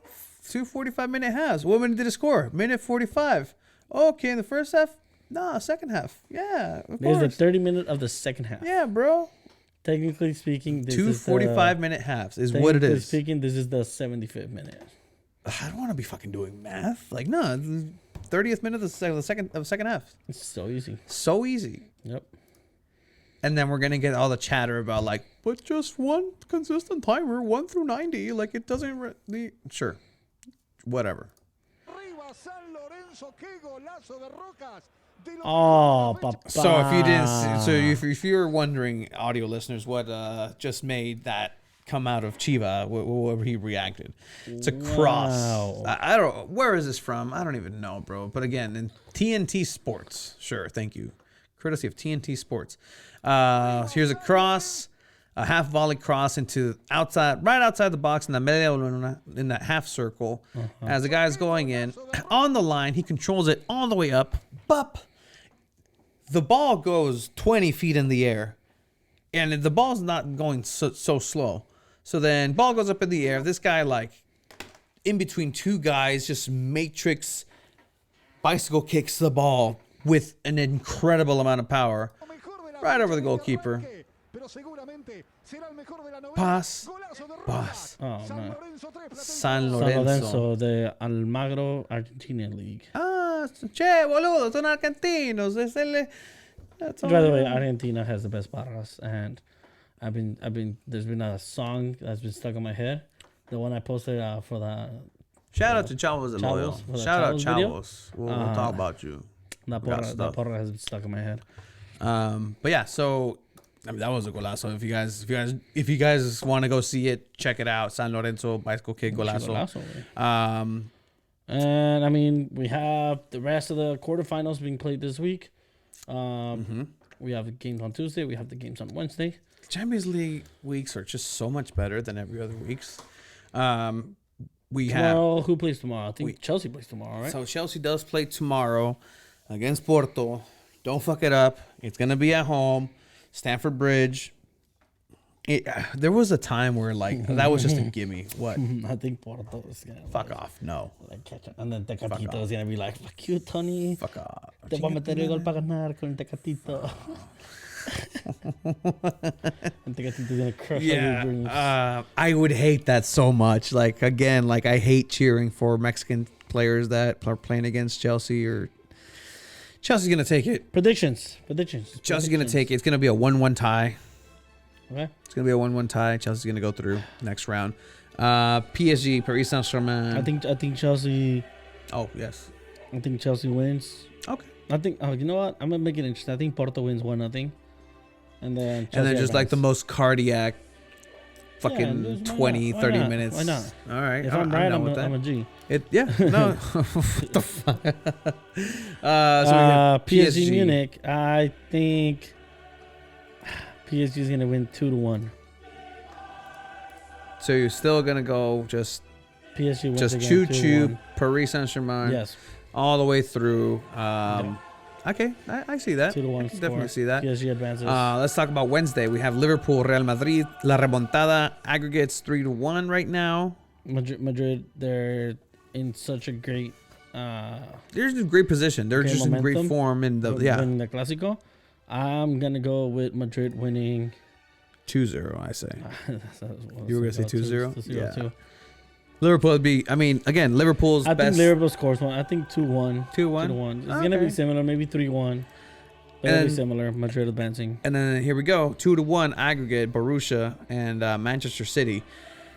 2 45-minute halves. What minute did it score? Minute 45. Okay, in the first half? Nah, second half. Yeah, of course. There's the 30 minute of the second half. Yeah, bro. Technically speaking, this 2 45-minute halves is what it is. Technically speaking, this is the 75th minute. I don't want to be fucking doing math. Like, no, 30th minute of the second half. It's so easy. So easy. Yep. And then we're gonna get all the chatter about like, but just one consistent timer, 1 through 90. Like, it doesn't. Sure, whatever. Oh, papa. So if you didn't, if you were wondering, audio listeners, what just made that come out of Chiva, where he reacted, it's a cross. Wow. I don't. Where is this from? I don't even know, bro. But again, in TNT Sports, sure, thank you, courtesy of TNT Sports. Here's a cross, a half volley cross into right outside the box in the media luna, in that half circle. As the guy's going in on the line, he controls it all the way up. Bop. The ball goes 20 feet in the air, and the ball's not going so slow. So then ball goes up in the air. This guy, like, in between 2 guys, just matrix bicycle kicks the ball with an incredible amount of power right over the goalkeeper. Pass. Oh, man. San San Lorenzo, the Almagro Argentinian League. Che, boludo, son argentinos. By the way, Argentina has the best barras, and there's been a song that's been stuck in my head. The one I posted for the. Shout out to Chavos and Loyal. Shout out Chavos. We'll talk about you. That porra has been stuck in my head. But yeah, so I mean, that was a golazo. If you guys want to go see it, check it out. San Lorenzo bicycle kick golazo. And I mean, we have the rest of the quarterfinals being played this week. We have the games on Tuesday. We have the games on Wednesday. we tomorrow. Who plays tomorrow? I think Chelsea plays tomorrow, right? So Chelsea does play tomorrow against Porto. Don't fuck it up. It's gonna be at home, Stamford Bridge. There was a time where like that was just a gimme. What? I think Porto is gonna Fuck off. No. like catch up, and then Tecatito is gonna be like, "Fuck you, Tony. Fuck off. Te voy a meter el gol para ganar con Tecatito." And Tecatito's gonna crush all your dreams. I would hate that so much. Like again, like I hate cheering for Mexican players that are playing against Chelsea or Chelsea's gonna take it. Predictions. Chelsea's gonna take it. It's gonna be a 1-1 tie. Okay. It's gonna be a 1-1 tie. Chelsea's gonna go through next round. PSG, Paris Saint-Germain. I think Chelsea. Oh yes. I think Chelsea wins. Okay. I think. Oh, you know what? I'm gonna make it interesting. I think Porto wins 1-0, and then Chelsea just like the most cardiac, fucking lose, 20, why 30 not? minutes. Why not? All right. If I'm right, down I'm with that. a G. No. What the fuck? So we got PSG Munich. I think PSG is gonna win 2-1. So you're still gonna go just PSG wins just again, choo 2-1. Paris Saint-Germain. Yes, All the way through. Okay, I see that. 2-1. I can definitely see that. PSG advances. Let's talk about Wednesday. We have Liverpool, Real Madrid, La Remontada. Aggregates 3-1 right now. Madrid, they're in such a great. They're in great position. They're just in great momentum form in the winning the Clásico. I'm gonna go with Madrid winning. 2-0. I say. You were gonna say 2-0? Yeah. 2-0. Liverpool would be. I mean, again, Liverpool's I best. think Liverpool scores one. I think 2-1. 2-1? 2-1. It's gonna be similar, maybe 3-1. But it'll be similar. Madrid advancing. And then here we go, 2-1 aggregate. Borussia and Manchester City.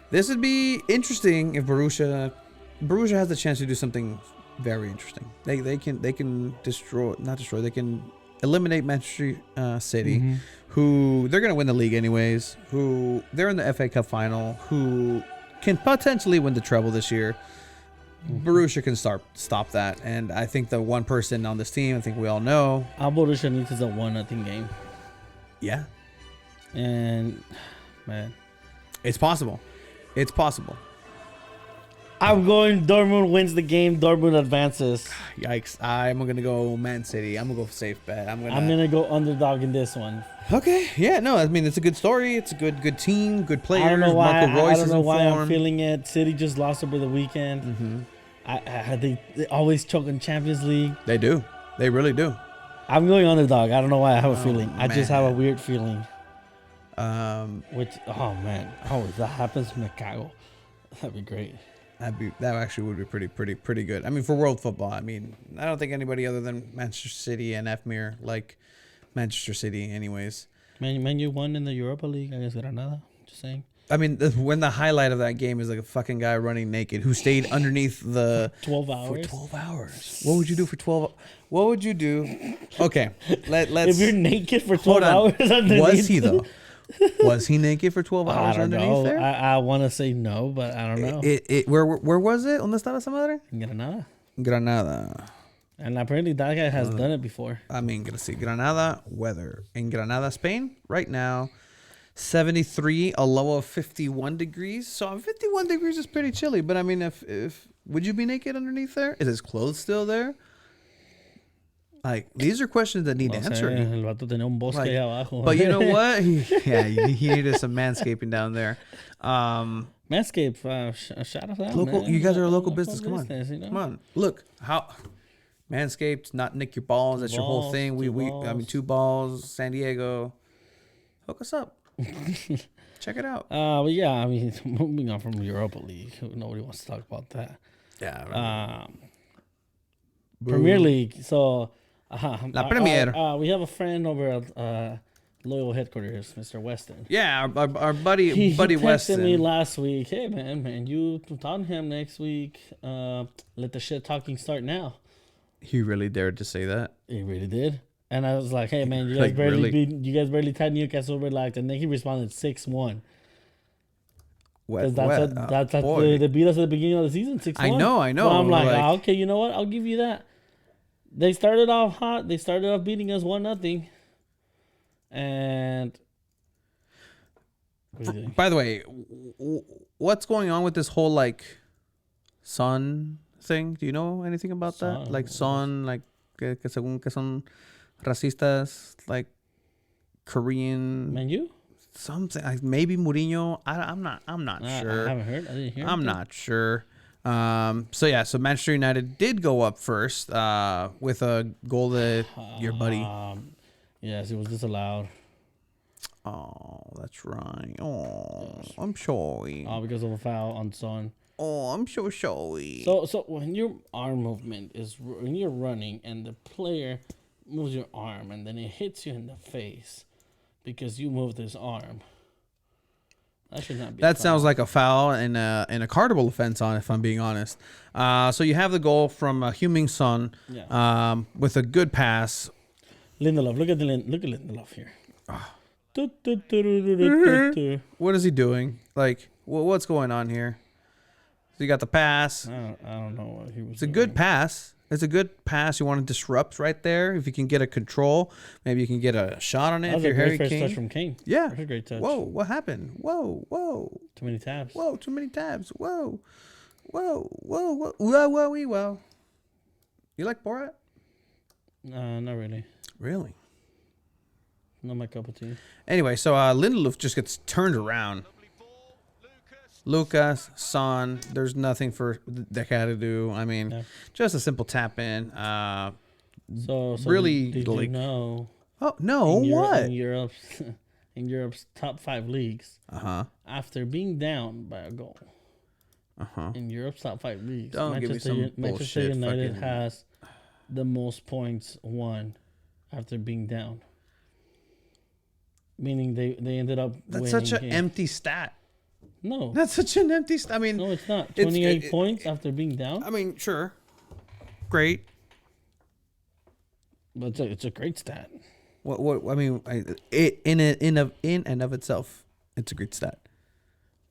This would be interesting if Borussia has the chance to do something very interesting. They can not destroy. They can eliminate Manchester City, who they're gonna win the league anyways. Who they're in the FA Cup final. Who can potentially win the treble this year. Borussia can stop that, and I think the one person on this team, I think we all know. Borussia needs is a 1-0 game, Yeah, and man, it's possible. It's possible. I'm going. Dortmund wins the game. Dortmund advances. Yikes! I'm gonna go Man City. I'm gonna go safe bet. I'm gonna go underdog in this one. Okay. Yeah. No. I mean, it's a good story. It's a good team. Good players. I don't know why. Marco Reus I don't is know in why form. I'm feeling it. City just lost over the weekend. They always choke in Champions League. They do. They really do. I'm going underdog. I don't know why. I have a feeling. I just have a man. weird feeling. That If that happens, me cago. That'd be great. that actually would be pretty good. I mean, for world football, I mean, I don't think anybody other than Manchester City and FMIR like Manchester City, anyways. Man, you won in the Europa League against Granada. Just saying. I mean, when the highlight of that game is like a fucking guy running naked who stayed underneath the 12 hours. for 12 hours. What would you do for 12? What would you do? Okay, let's. If you're naked for 12 hold on. hours underneath. Was he though? Was he naked for 12 I hours don't underneath know. there? I want to say no, but I don't know. Where was it? ¿Dónde estaba esa madre? Granada. Granada. And apparently that guy has done it before. I mean, gonna see Granada weather in Granada, Spain right now. 73, a low of 51 degrees. So 51 degrees is pretty chilly. But I mean, if would you be naked underneath there? Is his clothes still there? Like, these are questions that need answering. El vato tenía un bosque ahí abajo. But you know what? He needed some manscaping down there. Manscaped, shout us out. Local, man. you guys are a local business. Come on, business, you know? come on. Look how Manscaped, not nick your balls. That's your whole balls, thing. I mean, 2 balls. San Diego, hook us up. Check it out. But yeah, I mean, moving on from Europa League, nobody wants to talk about that. Yeah. Right. Premier League. So, La Premier. we have a friend over at Loyal Headquarters, Mr. Weston. Yeah, our buddy He texted Weston. me last week. Hey man, you Tottenham next week. Let the shit talking start now. He really dared to say that. He really did. And I was like, hey man, you guys Like, barely really? beat, you guys barely tied Newcastle, relaxed. And then he responded 6-1. What? That's boy. they beat us at the beginning of the season 6-1. I know. So I'm like, like okay, you know what? I'll give you that. They started off hot. They started off beating us 1-0. And what do you think? By the way, what's going on with this whole like Son thing. Do you know anything about that? Son? Like Son, like que según que son racistas, like Korean Man, you? something. Like maybe Mourinho. I'm not sure. I haven't heard. I didn't hear. I'm anything. not sure. So Manchester United did go up first with a goal to your buddy. Yes, it was disallowed. Oh, that's right. Oh, I'm sorry. Because of a foul on Son. Oh, I'm so sorry. So when your arm movement is when you're running and the player moves your arm and then it hits you in the face because you moved his arm. That should not be. That sounds like a foul and a cardable offense on, if I'm being honest. So you have the goal from Heung-min Son with a good pass. Lindelof. Look at Lindelof here. What is he doing? Like, what's going on here? So you got the pass. I don't know what he was. It's a good pass. It's a good pass. You want to disrupt right there. If you can get a control, maybe you can get a shot on it. That If was you're a Harry great first Kane. touch from Kane. Yeah. That was a great touch. Whoa, what happened? Whoa. Too many tabs. Whoa, too many tabs. Whoa. Whoa. You like Borat? Not really. Really? Not my cup of tea. Anyway, so Lindelof just gets turned around. Lucas, Son, there's nothing for De Gea to do. I mean, just a simple tap in. So really, did like, you know? Oh no! In What? Europe's top 5 leagues, after being down by a goal, in Europe's top 5 leagues, Don't give me some Manchester bullshit United fucking- has the most points won after being down. Meaning they ended up. That's winning such an games. empty stat. No, That's such an empty stat. I mean, no, it's not. It's- 28 points after being down. I mean, sure, great. But it's a great stat. What? I mean, in and of itself, it's a great stat.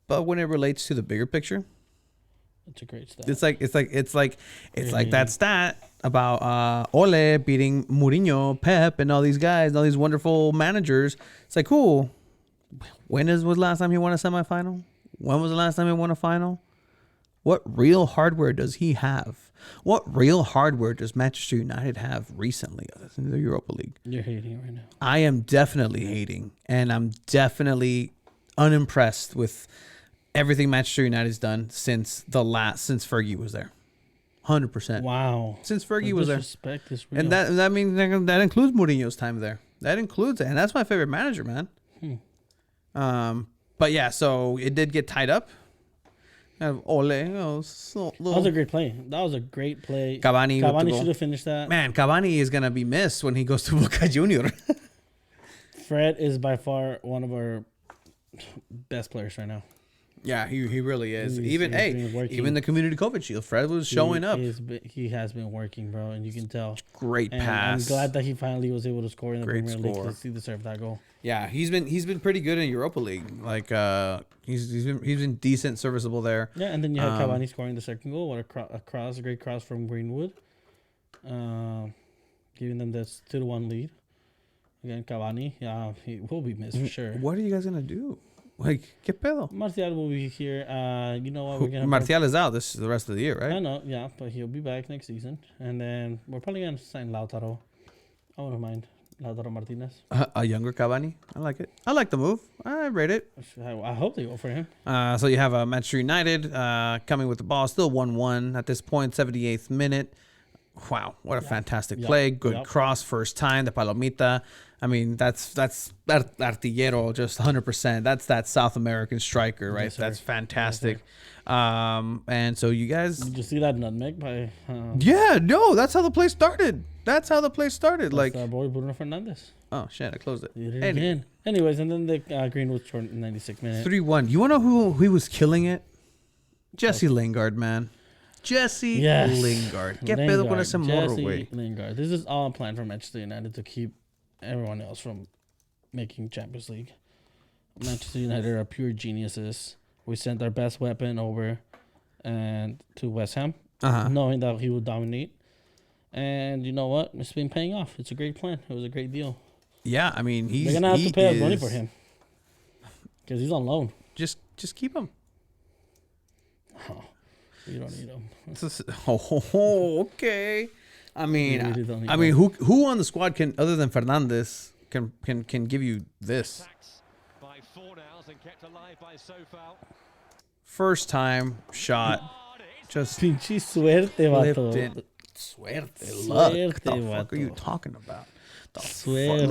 But when it relates to the bigger picture, It's a great stat. it's like that stat about Ole beating Mourinho, Pep, and all these guys, all these wonderful managers. It's like, cool. When was the last time he won a semifinal? When was the last time he won a final? What real hardware does he have? What real hardware does Manchester United have recently other than the Europa League? You're hating right now. I am definitely hating, and I'm definitely unimpressed with everything Manchester United's done since Fergie was there. 100%. Wow. Since Fergie The was there. disrespect is real. And that means that includes Mourinho's time there. That includes it. And that's my favorite manager, man. But yeah, so it did get tied up. Ole, That was a great play. That was a great play. Cavani with the goal. should have finished that. Man, Cavani is gonna be missed when he goes to Boca Junior. Fred is by far one of our best players right now. Yeah, he really is. He's been working. Even the Community COVID Shield, Fred was showing up. He has been working, bro, and you can tell. Great And pass. I'm glad that he finally was able to score in the Great Premier League score. because he deserved that goal. Yeah, he's been pretty good in Europa League. Like he's been decent, serviceable there. Yeah, and then you had Cavani scoring the second goal. What a great cross from Greenwood, giving them this 2-1 lead. Again, Cavani, he will be missed for sure. What are you guys gonna do? Like, ¿qué pedo? Martial will be here. You know what? We're gonna Martial is out the rest of the year, right? I know, yeah, but he'll be back next season, and then we're probably gonna sign Lautaro. I wouldn't mind Lautaro Martinez. A younger Cavani. I like it. I like the move. I rate it. I hope they go for him. So you have Manchester United coming with the ball, still 1-1 at this point, 78th minute. Wow, what a fantastic play. Good cross first time, the Palomita. I mean, that's Artillero, just 100%. That's that South American striker, right? Yes, sir. That's fantastic. And so you guys... Did you see that nutmeg by... Yeah, no, that's how the play started. That's how the play started. Like, our boy Bruno Fernandes. oh, shit, I closed it. Did it again. Anyways, and then the Greenwood scored in 96 minutes. 3-1. You want to know who was killing it? Jesse Lingard, man. Jesse Lingard. ¿Qué pedo con ese morro, güey? Lingard. This is all planned for Manchester United to keep everyone else from making Champions League. Manchester United are pure geniuses. We sent our best weapon over and to West Ham, knowing that he would dominate. And you know what? It's been paying off. It's a great plan. It was a great deal. Yeah, I mean, They're gonna have to pay us money for him because he's on loan. Just keep him. Oh. You don't need him. Okay. I mean, You really don't need I mean, who on the squad can, other than Fernandez, can give you this? By 4 now and kept alive by Sofal. First time shot, just Pinche suerte, flipped vato. in. Suerte, luck. What the Suerte, fuck are you vato. talking about? The fuck? Suerte.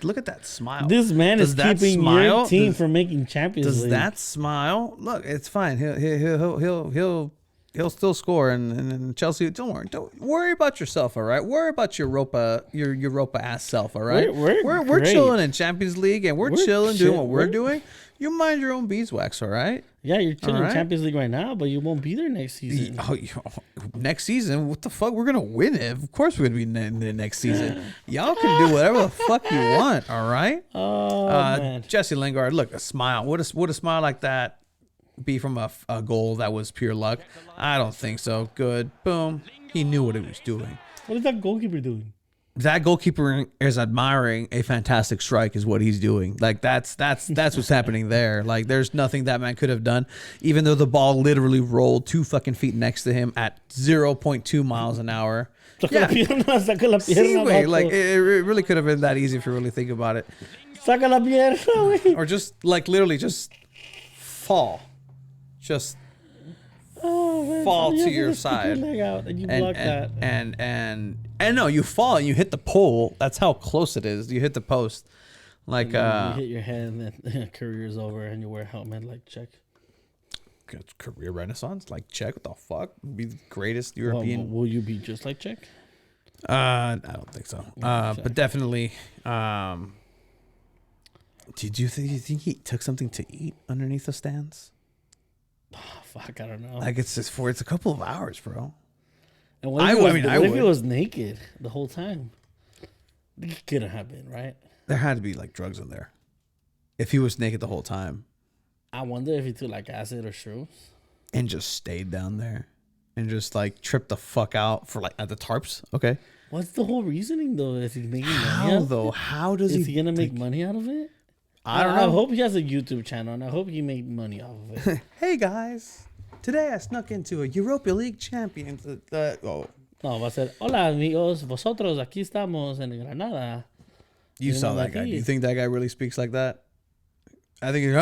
Look at that smile. This man Does is that keeping smile- your team does- from making Champions Does League. that smile? Look, it's fine. He'll still score, and Chelsea. Don't worry about yourself. All right, worry about your Europa ass self. All right, We're we're great. chilling in Champions League, and we're chilling doing what we're we're- doing. You mind your own beeswax. All right. Yeah, you're chilling Alright. in Champions League right now, but you won't be there next season. Next season, what the fuck? We're gonna win it. Of course, we're gonna be in the next season. Y'all can do whatever the fuck you want. All right. Oh, man. Jesse Lingard, look, a smile. Would a smile like that be from a goal that was pure luck? I don't think so. Good. Boom. He knew what he was doing. What is that goalkeeper doing? That goalkeeper is admiring a fantastic strike is what he's doing. Like that's what's happening there. Like there's nothing that man could have done, even though the ball literally rolled 2 fucking feet next to him at 0.2 miles an hour. Saca la pierna, saca la See, pierna, wait, vato. like it really could have been that easy if you really think about it. Saca la pierna, güey. Or just like literally just fall. Just Oh, man. fall You to have your just stick your side. leg out and you block that. and no, you fall and you hit the pole. That's how close it is. You hit the post. Like You hit your head and then career's over and you wear a helmet like check. career renaissance. Like check, what the fuck? Be the greatest Well, European. will you be just like check? I don't think so. But definitely. Do you think he took something to eat underneath the stands? Oh, fuck, I don't know. Like it's a couple of hours, bro. And what I if, would- he was, I what if he would. was naked the whole time? It couldn't have been, right? There had to be like drugs in there. If he was naked the whole time I wonder if he took like acid or shrooms. and just stayed down there and just like tripped the fuck out for like at the tarps. Okay. What's the whole reasoning though? Is he making money How out of though? it? How does Is he he gonna make money out of it? I don't know. I hope he has a YouTube channel and I hope he made money off of it. Hey guys, today I snuck into a Europa League Champions. No, va a ser, hola amigos, vosotros aquí estamos en Granada. You You saw know, that like guy. Do you he- think that guy really speaks like that? I think he's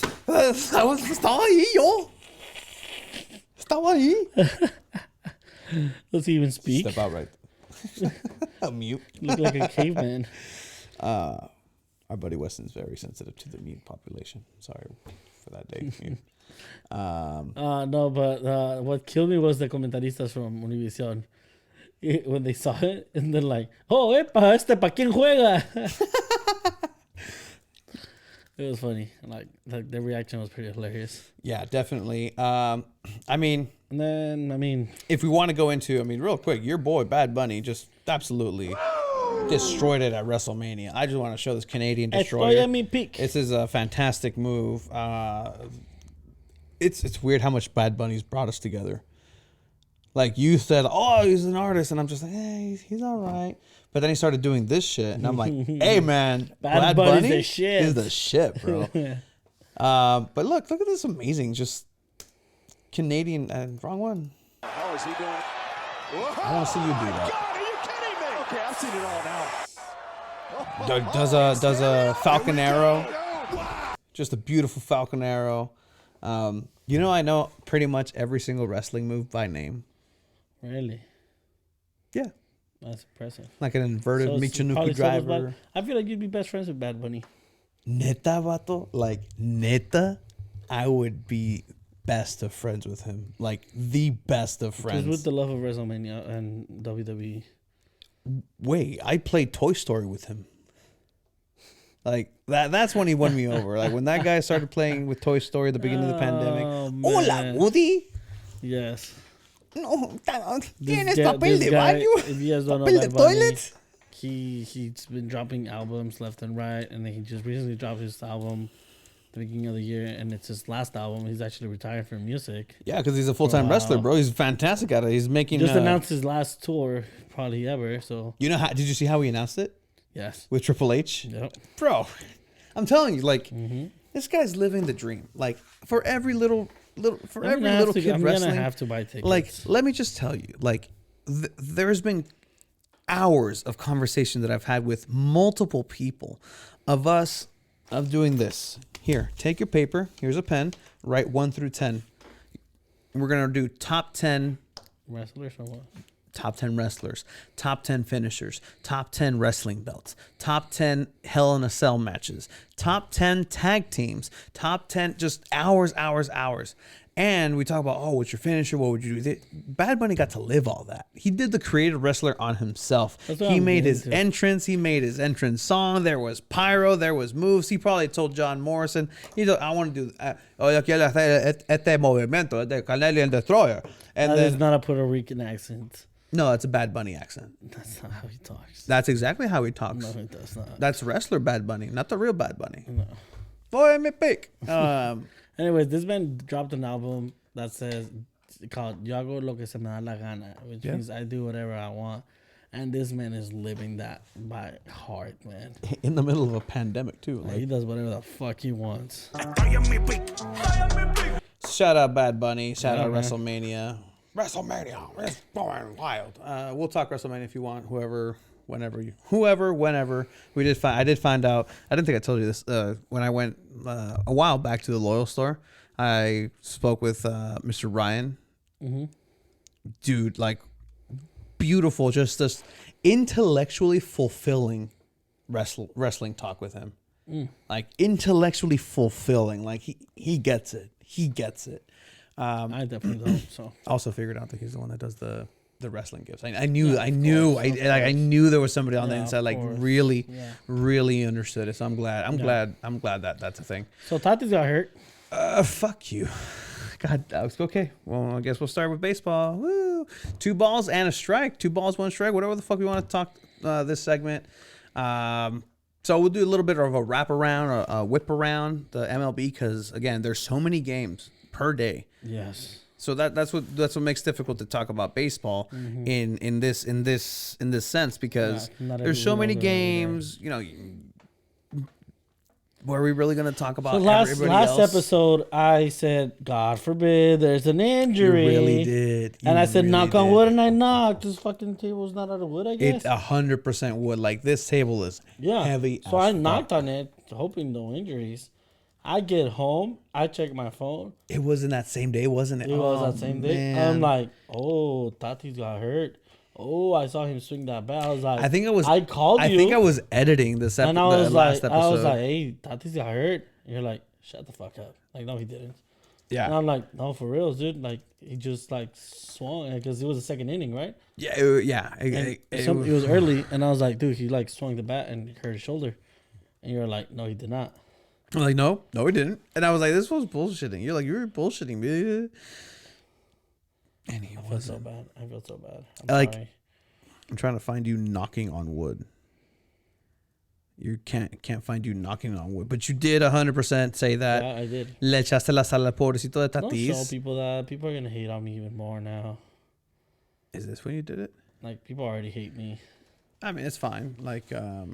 estaba ahí yo. Estaba ahí. Does he even speak? Step out right. A mute. Look like a caveman. Our buddy Weston's very sensitive to the mute population. Sorry for that day. Mute. No, but what killed me was the comentaristas from Univision. When they saw it, and they're like, oh, epa, este pa' quién juega? It was funny. Like the reaction was pretty hilarious. Yeah, definitely. I mean, And then, I mean, if we want to go into, real quick, your boy Bad Bunny just absolutely destroyed it at WrestleMania. I just want to show this Canadian estoy destroyer. en mi peak. This is a fantastic move. It's weird how much Bad Bunny's brought us together. Like you said, oh, he's an artist, and I'm just like, hey, he's all right. But then he started doing this shit, and I'm like, hey, man, Bad Bunny Bunny's the shit. is the shit, bro. But look at this amazing, just Canadian, wrong one. How is he doing? I want to see you do that. God, are you kidding me? Okay, I've seen it all now. Does a falcon arrow, just a beautiful falcon arrow. I know pretty much every single wrestling move by name. Really? Yeah, That's impressive. like an inverted So it's Michinoku probably so does driver. I feel like you'd be best friends with Bad Bunny. Neta, vato, like neta, I would be best of friends with him, like the best of Just friends. with the love of WrestleMania and WWE. Wait, I played Toy Story with him. Like that's when he won me over. Like when that guy started playing with Toy Story at the beginning of the pandemic. Hola, man. Woody. Yes. No, This ¿tienes guy- papel this de guy, baño? if you guys don't know Papel de Bad Bunny, toilet? he's been dropping albums left and right, and then he just recently dropped his album at the beginning of the year, and it's his last album. He's actually retired from music. Yeah, because he's a full-time wrestler, bro. He's fantastic at it. He's making. Just announced his last tour, probably ever. So You know how? Did you see how he announced it yes, with Triple H, yep. bro? I'm telling you, like, This guy's living the dream. Like for every little for I'm every gonna little have to- kid I'm wrestling. gonna have to buy tickets. Like, let me just tell you, like, there's been hours of conversation that I've had with multiple people of doing this. Here, take your paper. Here's a pen. Write 1 through 10. We're gonna do top 10 wrestlers or what? top 10 wrestlers, top 10 finishers, top 10 wrestling belts, top 10 Hell in a Cell matches, top 10 tag teams, top 10, just hours. And we talk about, oh, what's your finisher? What would you do? Bad Bunny got to live all that. He did the creative wrestler on himself. He made his entrance. He made his entrance song. There was pyro. There was moves. He probably told John Morrison, I want to do, yo quiero hacer este movimiento de Canadian Destroyer. And That then, is not a Puerto Rican accent. no, it's a Bad Bunny accent. That's not how he talks. That's exactly how he talks. No, it does not. That's wrestler Bad Bunny, not the real Bad Bunny. No. Boy, me pick. Anyways, this man dropped an album that says called Yo hago lo que se me da la gana, which means I do whatever I want. And this man is living that by heart, man. In the middle of a pandemic, too. Like, he does whatever the fuck he wants. Shout out Bad Bunny. Shout out man. WrestleMania. WrestleMania. It's going wild. We'll talk WrestleMania if you want. Whoever, whenever. I did find out. I didn't think I told you this. When I went a while back to the Loyal store, I spoke with Mr. Ryan. Mm-hmm. Dude, like, beautiful, just this intellectually fulfilling wrestling talk with him. Like, intellectually fulfilling. Like, he gets it. He gets it. I definitely don't. So Also figured out that he's the one that does the wrestling gifts. I knew there was somebody on the inside like really understood it. So I'm glad that that's a thing. So Tati's got hurt. Fuck you. God, okay. Well, I guess we'll start with baseball. Woo! 2 balls and a strike. 2 balls, 1 strike. Whatever the fuck we want to talk this segment. So we'll do a little bit of a wrap around or a whip around the MLB because again, there's so many games per day. Yes. So that's what makes it difficult to talk about baseball in this sense because there's so many games. You know, were we really going to talk about everybody last else? Episode? I said, God forbid, there's an injury. You really did. And I said, knock on wood, and I knocked. This fucking table's not out of wood, I guess. It's 100% wood. Like this table is heavy. So I knocked on it, hoping no injuries. I get home, I check my phone. It was in that same day, wasn't it? It was that same day. Man. I'm like, oh, Tati's got hurt. Oh, I saw him swing that bat. I was like, I called you. I think I was editing this episode. And I was last episode. hey, Tati's got hurt. And you're like, shut the fuck up. Like, no, he didn't. Yeah. And I'm like, no, for real, dude. Like, he just like swung because it was the second inning, right? Yeah, it was early, and I was like, dude, he like swung the bat and hurt his shoulder. And you're like, no, he did not. I'm like, no, he didn't. And I was like, this was bullshitting. You're like, you were bullshitting me. And he I felt so bad. I'm sorry. I'm trying to find you knocking on wood. You can't find you knocking on wood, but you did 100% say that. Yeah, I did. Le echaste la sal al pobrecito de Don't Tatis. show people that. People are gonna hate on me even more now. Is this when you did it? Like, people already hate me. I mean, it's fine. Like, I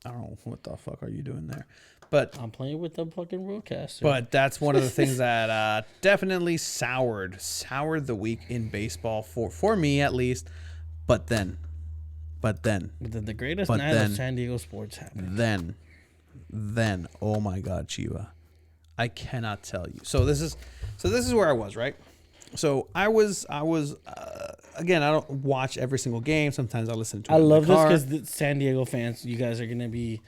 don't know what the fuck are you doing there, but I'm playing with the fucking roadcaster. But that's one of the things that definitely soured the week in baseball for me at least. But then the greatest night of San Diego sports happened. Then oh my God, Chiva, I cannot tell you. So this is where I was, right? So I was again, I don't watch every single game. Sometimes I listen to it. I love this because San Diego fans, you guys are gonna be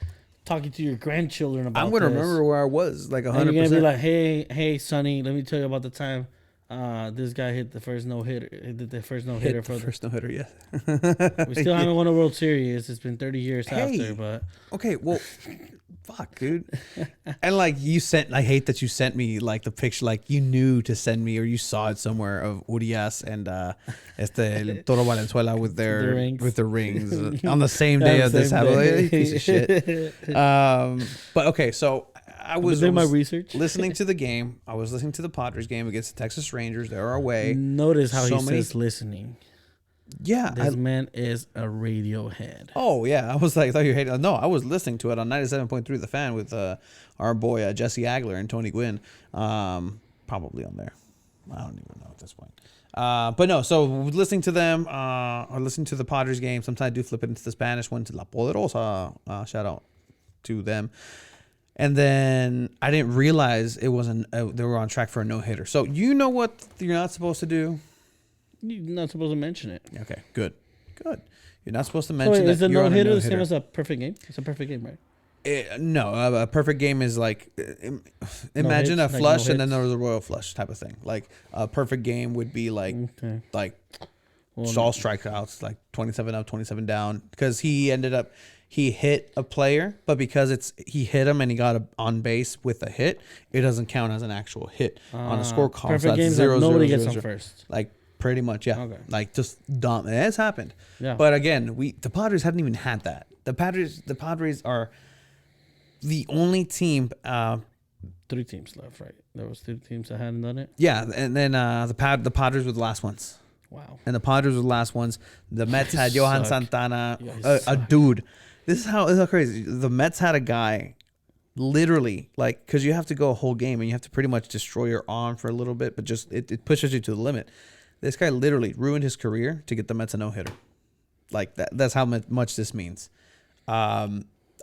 talking to your grandchildren about. I'm gonna remember where I was, like 100%. You're gonna be like, hey, Sonny, let me tell you about the time this guy hit the first no hitter. Did the first no hitter for the first no hitter? Yeah. We still haven't won a World Series. It's been 30 years after, but okay, well. Fuck, dude. And like I hate that you sent me like the picture, like you knew to send me or you saw it somewhere of Urias and Toro Valenzuela with their rings on the same day of this happening. Piece of shit. But okay, so I was doing my research, listening to the game. I was listening to the Padres game against the Texas Rangers. They were away. Notice how he says listening. Yeah. This man is a radio head. Oh, yeah. I was like, I thought you hated. No, I was listening to it on 97.3 The Fan with our boy Jesse Agler and Tony Gwynn. Probably on there. I don't even know at this point. But no, so listening to them or listening to the Padres game, sometimes I do flip it into the Spanish one to La Poderosa. Shout out to them. And then I didn't realize it wasn't. They were on track for a no-hitter. So you know what you're not supposed to do? You're not supposed to mention it. Okay, good. You're not supposed to So mention wait, that is the you're on a no-hitter the no-hitter. same as a perfect game? It's a perfect game, right? No, a perfect game is like imagine hits, a like flush no and then hits. there was a royal flush type of thing. Like a perfect game would be like Okay. Well, all strikeouts, like 27 up, 27 down, because he hit a player, but because he hit him and he got on base with a hit, it doesn't count as an actual hit on a score column. Perfect games zero, like nobody zero, gets zero, on zero. first. Like pretty much, yeah. Okay. Like just dumb. It has happened. Yeah. But again, the Padres hadn't even had that. The Padres are the only team. 3 teams left, right? There was 3 teams that hadn't done it. Yeah, and then the Padres were the last ones. Wow. And the Padres were the last ones. The Mets had Johan suck. Santana, You guys a suck. dude. This is how crazy. The Mets had a guy, literally, like, because you have to go a whole game and you have to pretty much destroy your arm for a little bit, but just it pushes you to the limit. This guy literally ruined his career to get the Mets a no-hitter. Like that's how much this means.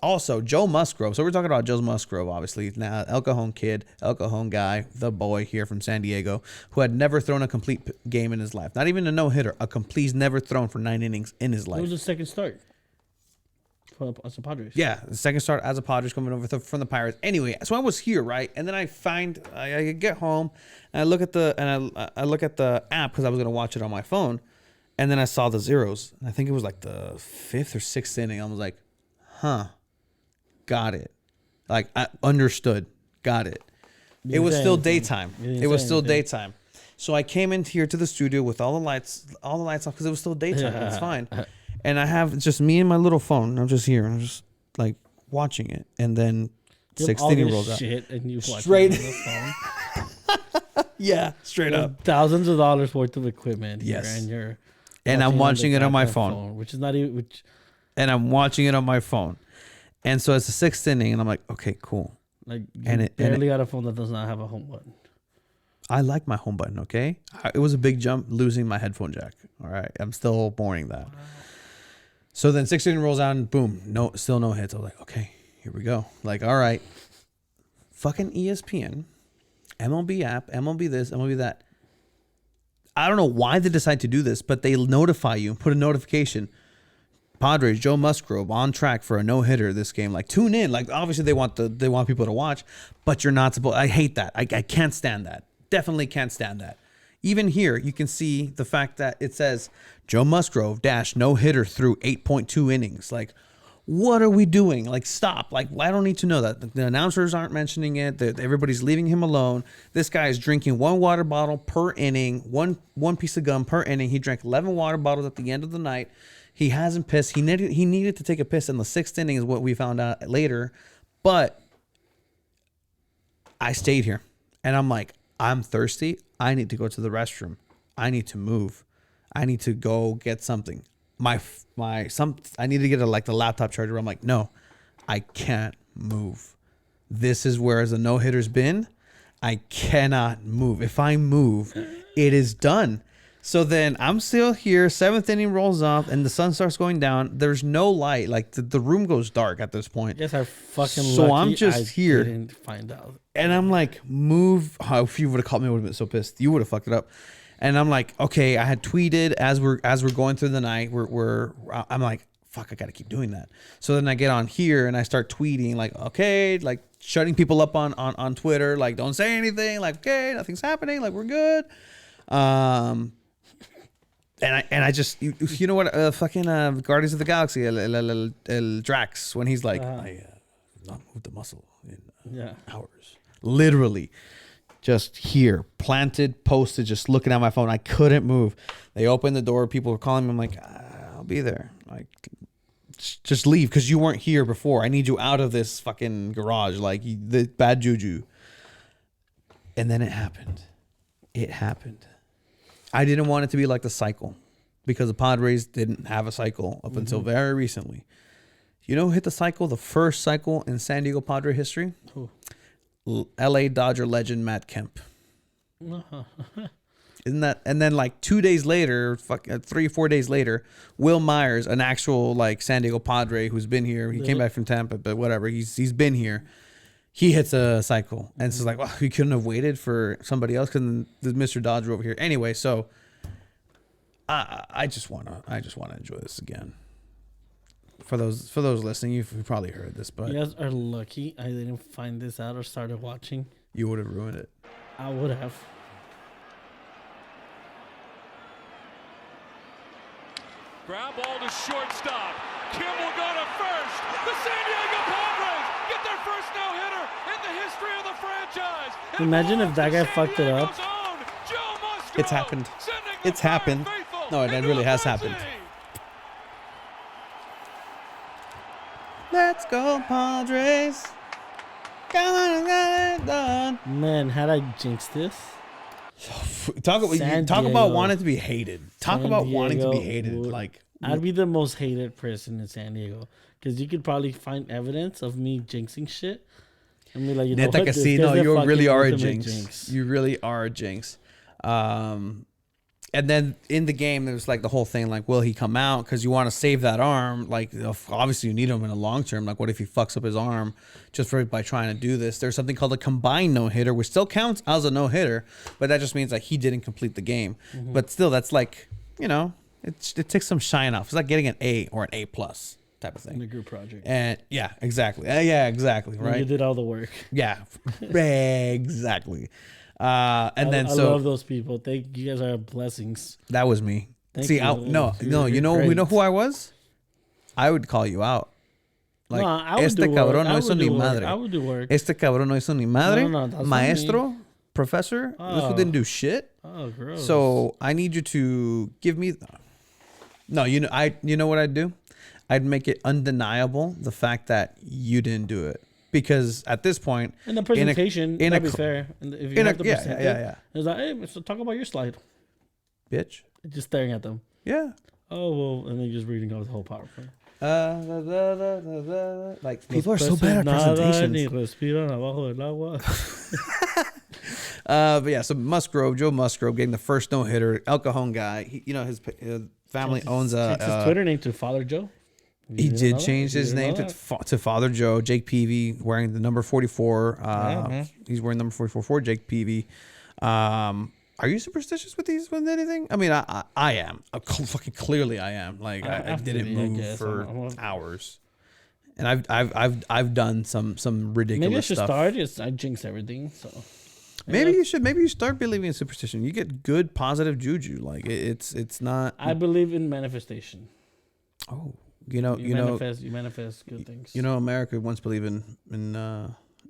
Also, Joe Musgrove. So we're talking about Joe Musgrove, obviously. Now, El Cajon kid, El Cajon guy, the boy here from San Diego, who had never thrown a complete game in his life. Not even a no-hitter. He's never thrown for 9 innings in his It life. was the second start for as the Padres. Yeah, the second start as a Padres coming over from the Pirates. Anyway, so I was here, right? And then I get home and I look at the app because I was gonna watch it on my phone, and then I saw the zeros. And I think it was like the 5th or 6th inning. I was like, huh. Got it. Like, I understood. Got it. It was still daytime. It was still daytime. So I came in here to the studio with all the lights off because it was still daytime. It's fine. And I have just me and my little phone. I'm just here. I'm just like watching it. And then 16 rolls out. Shit and you watch Straight- it on the phone. Yeah, straight up. Thousands of dollars worth of equipment. Here, Yes. and you're And I'm watching the it on my goddamn phone. which is not even. And I'm watching it on my phone. And so it's the 6th inning, and I'm like, okay, cool. Like, you And it- barely got a phone that does not have a home button. I like my home button, okay? It was a big jump losing my headphone jack. All right. I'm still mourning that. So then 6th inning rolls out, and boom, still no hits. I was like, okay, here we go. Like, all right. Fucking ESPN, MLB app, MLB this, MLB that. I don't know why they decide to do this, but they notify you and put a notification. Padres, Joe Musgrove on track for a no-hitter this game. Like, tune in. Like, obviously they want people to watch, but you're not supposed. I hate that. I can't stand that. Definitely can't stand that. Even here, you can see the fact that it says Joe Musgrove dash no-hitter through 8.2 innings. Like, what are we doing? Like, stop. Like, I don't need to know that. The announcers aren't mentioning it. Everybody's leaving him alone. This guy is drinking 1 water bottle per inning, one piece of gum per inning. He drank 11 water bottles at the end of the night. He hasn't pissed. He needed to take a piss in the 6th inning is what we found out later. But I stayed here. And I'm like, I'm thirsty. I need to go to the restroom. I need to move. I need to go get something. I need to get the laptop charger. I'm like, no, I can't move. This is where the no-hitter's been. I cannot move. If I move, it is done. So then I'm still here. 7th inning rolls off and the sun starts going down. There's no light. Like the room goes dark at this point. Yes, I fucking. So lucky I'm just I here. Didn't find out. And I'm like, move. Oh, if you would have called me, I would have been so pissed. You would have fucked it up. And I'm like, okay, I had tweeted as we're going through the night. I'm like, fuck, I got to keep doing that. So then I get on here and I start tweeting like, okay, like shutting people up on Twitter. Like, don't say anything. Like, okay, nothing's happening. Like, we're good. And I just you know what fucking Guardians of the Galaxy El Drax when he's like I not moved the muscle in hours, literally just here planted posted just looking at my phone. I couldn't move. They opened the door, people were calling me. I'm like, I'll be there. Like, just leave because you weren't here before. I need you out of this fucking garage, like the bad juju. And then it happened. I didn't want it to be like the cycle. because the Padres didn't have a cycle up until very recently. You know who hit the cycle, the first cycle in San Diego Padre history? Who? LA Dodger legend Matt Kemp. Isn't that? And then like 2 days later, 3-4 days later, Will Myers, an actual like San Diego Padre who's been here. He came back from Tampa, but whatever. He's been here. He hits a cycle, and it's like, well, he couldn't have waited for somebody else because there's Mr. Dodger over here. Anyway, so I just wanna enjoy this again. For those listening, you've probably heard this, but you guys are lucky I didn't find this out or started watching. You would have ruined it. I would have. Ground ball to shortstop. Kim will go to first. The San Diego Padres get their first no-hitter in the history of the franchise. Imagine if that guy fucked it up. It's happened. It's happened. No, it really has happened. Let's go, Padres. Come on, get it done. Man, had I jinxed this? Talk San about Diego. wanting to be hated. Talk San about wanting to be Diego hated. would- Like, I'd be the most hated person in San Diego because you could probably find evidence of me jinxing shit. I mean, like, you know Neta what? This Casino, guy's the you really fucking are a ultimate jinx. You really are a jinx. And then in the game, there's like the whole thing, like, will he come out? Because you want to save that arm. Like, obviously, you need him in the long term. Like, what if he fucks up his arm just by trying to do this? There's something called a combined no-hitter, which still counts as a no-hitter, but that just means like he didn't complete the game. But still, that's like, you know, it takes some shine off. It's like getting an A or an A+ type of In thing. the group project. And yeah, exactly. Yeah, exactly. You Right. did all the work. Yeah, exactly. And then I so love those people. Thank you guys are blessings. that was me. Thank See, you. no, You're you know great. who I was? I would call you out. Like, No, I would este do work. cabrón I no would hizo ni do work. madre. I would do work. Este cabrón no hizo ni madre. No, that's not Maestro, professor, this one Oh. didn't do shit. Oh, gross. So I need you to give me. No, you know what I'd do? I'd make it undeniable the fact that you didn't do it. Because at this point, in the presentation, in a that'd be cl- fair. And if you in a- have to yeah, present yeah. it, it's like, hey, so talk about your slide. bitch. Just staring at them. Yeah. Oh, well, and then just reading off the whole PowerPoint. Like, people are so bad at presentations. Ni respiran abajo del agua. But yeah, so Joe Musgrove getting the first no-hitter, El Cajon guy. His family owns Changed his Twitter name to Father Joe. He did change his name to Father Joe. Jake Peavy wearing the number 44. man. He's wearing number 44 for Jake Peavy. Are you superstitious with anything? I mean, I am. Fucking clearly, I am. Like, I have to didn't be, I move guess. for I'm hours, and I've done some ridiculous Maybe I should stuff. start. I jinx everything. So Maybe you should. Maybe you start believing in superstition. You get good, positive juju. Like it's not. I believe in manifestation. Oh, You manifest good things. America once believed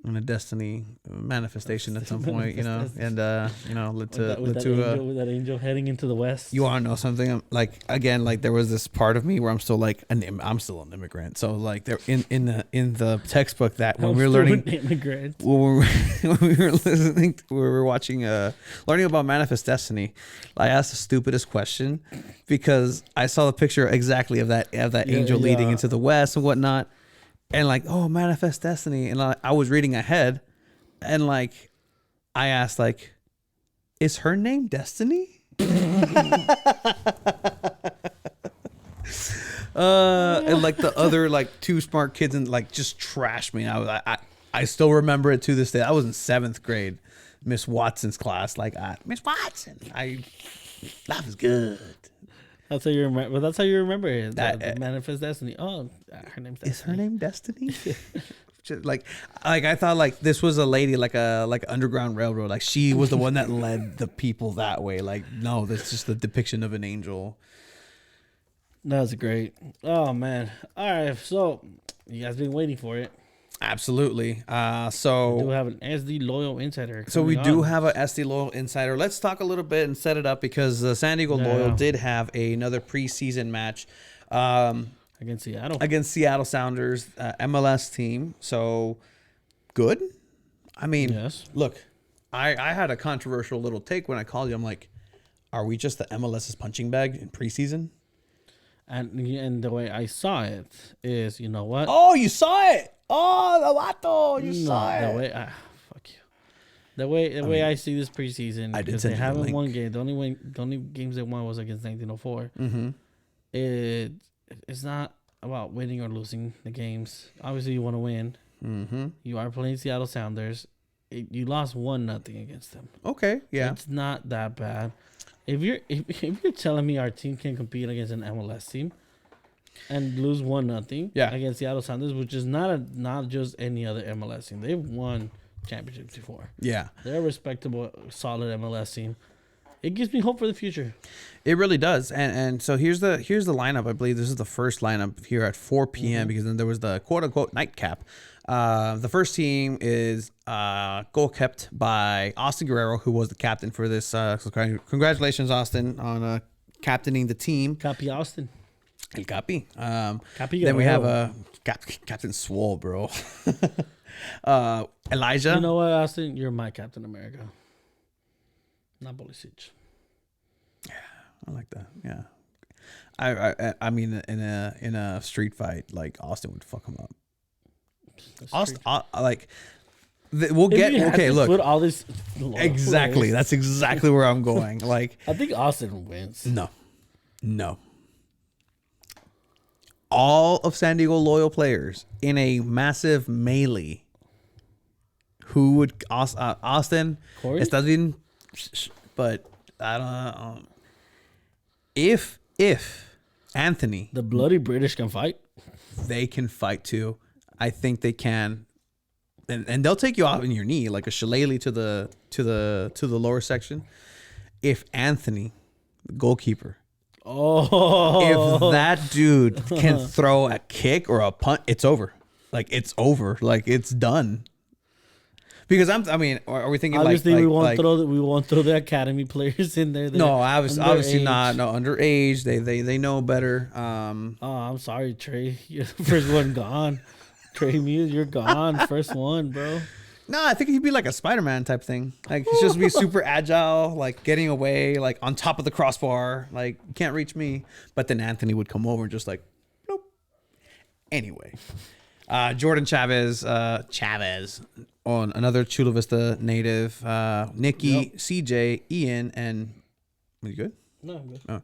in a destiny manifestation at some point. And led to with that angel heading into the west. You want to know something? Like, again, like there was this part of me where I'm still like I'm still an immigrant. So like there in the textbook that when we were learning immigrant. when we were watching learning about manifest destiny, I asked the stupidest question because I saw the picture exactly of that angel leading into the west and whatnot. And like, oh, manifest destiny. And I was reading ahead and like, I asked like, is her name Destiny? And like the other like two smart kids and like just trashed me. I still remember it to this day. I was in 7th grade, Miss Watson's class. Like, Miss Watson, life is good. That's how you remember. But that's how you remember it. The manifest destiny. Oh, her name's Destiny. Is her name Destiny? Just like I thought like this was a lady like Underground Railroad. Like she was the one that led the people that way. Like no, that's just the depiction of an angel. That's great. Oh man. All right. So you guys been waiting for it. Absolutely. We do have an SD Loyal Insider. So we coming do on. have a SD Loyal Insider. Let's talk a little bit and set it up because San Diego Loyal did have another preseason match against Seattle. Against Seattle Sounders MLS team. So good. I mean, Yes. look, I had a controversial little take when I called you. I'm like, Are we just the MLS's punching bag in preseason? And the way I saw it is, you know what? Oh, you saw it. Oh, the vato, you saw The it. way fuck you. The way I see this preseason, I did because send they you the haven't link. won game. The only games they won was against 1904. Mm-hmm. It's not about winning or losing the games. Obviously, you want to win. Mm-hmm. You are playing Seattle Sounders. You lost 1-0 against them. Okay, yeah. It's not that bad. If you're telling me our team can compete against an MLS team and lose 1-0 against Seattle Sounders, which is not just any other MLS team. They've won championships before. Yeah. They're a respectable, solid MLS team. It gives me hope for the future. It really does. And so here's the lineup. I believe this is the first lineup here at 4 p.m. because then there was the quote unquote nightcap. The first team is goal kept by Austin Guerrero, who was the captain for this. So congratulations, Austin, on captaining the team. Capi Austin. El Capi. Capi Then we have Guerrero. Captain Swole, bro. Elijah. You know what, Austin? You're my Captain America. Not Pulisic. I like that. Yeah. I mean, in a street fight, like Austin would fuck him up. Austin, we'll get okay. Look, put all this exactly. players. That's exactly where I'm going. Like, I think Austin wins. no. All of San Diego loyal players in a massive melee. Who would Austin? Corey? Estás bien, but I don't know. If Anthony, The bloody British can fight. they can fight too. I think they can, and they'll take you out in your knee like a shillelagh to the lower section. If Anthony, the goalkeeper, Oh, if that dude can throw a kick or a punt, it's over. Like it's over. Like it's done. Because are we thinking obviously like we won't like, throw the academy players in there. no, obviously underage. not. No, underage. They know better. Oh, I'm sorry, Trey. You're the first one gone. Trey Muse, you're gone. First one, bro. No, I think he'd be like a Spider-Man type thing. Like he's just be super agile, like getting away, like on top of the crossbar. Like you can't reach me. But then Anthony would come over and just like, nope. Anyway, Jordan Chavez on another Chula Vista native. Nikki, CJ, Ian, and are you good? No, I'm good. Oh.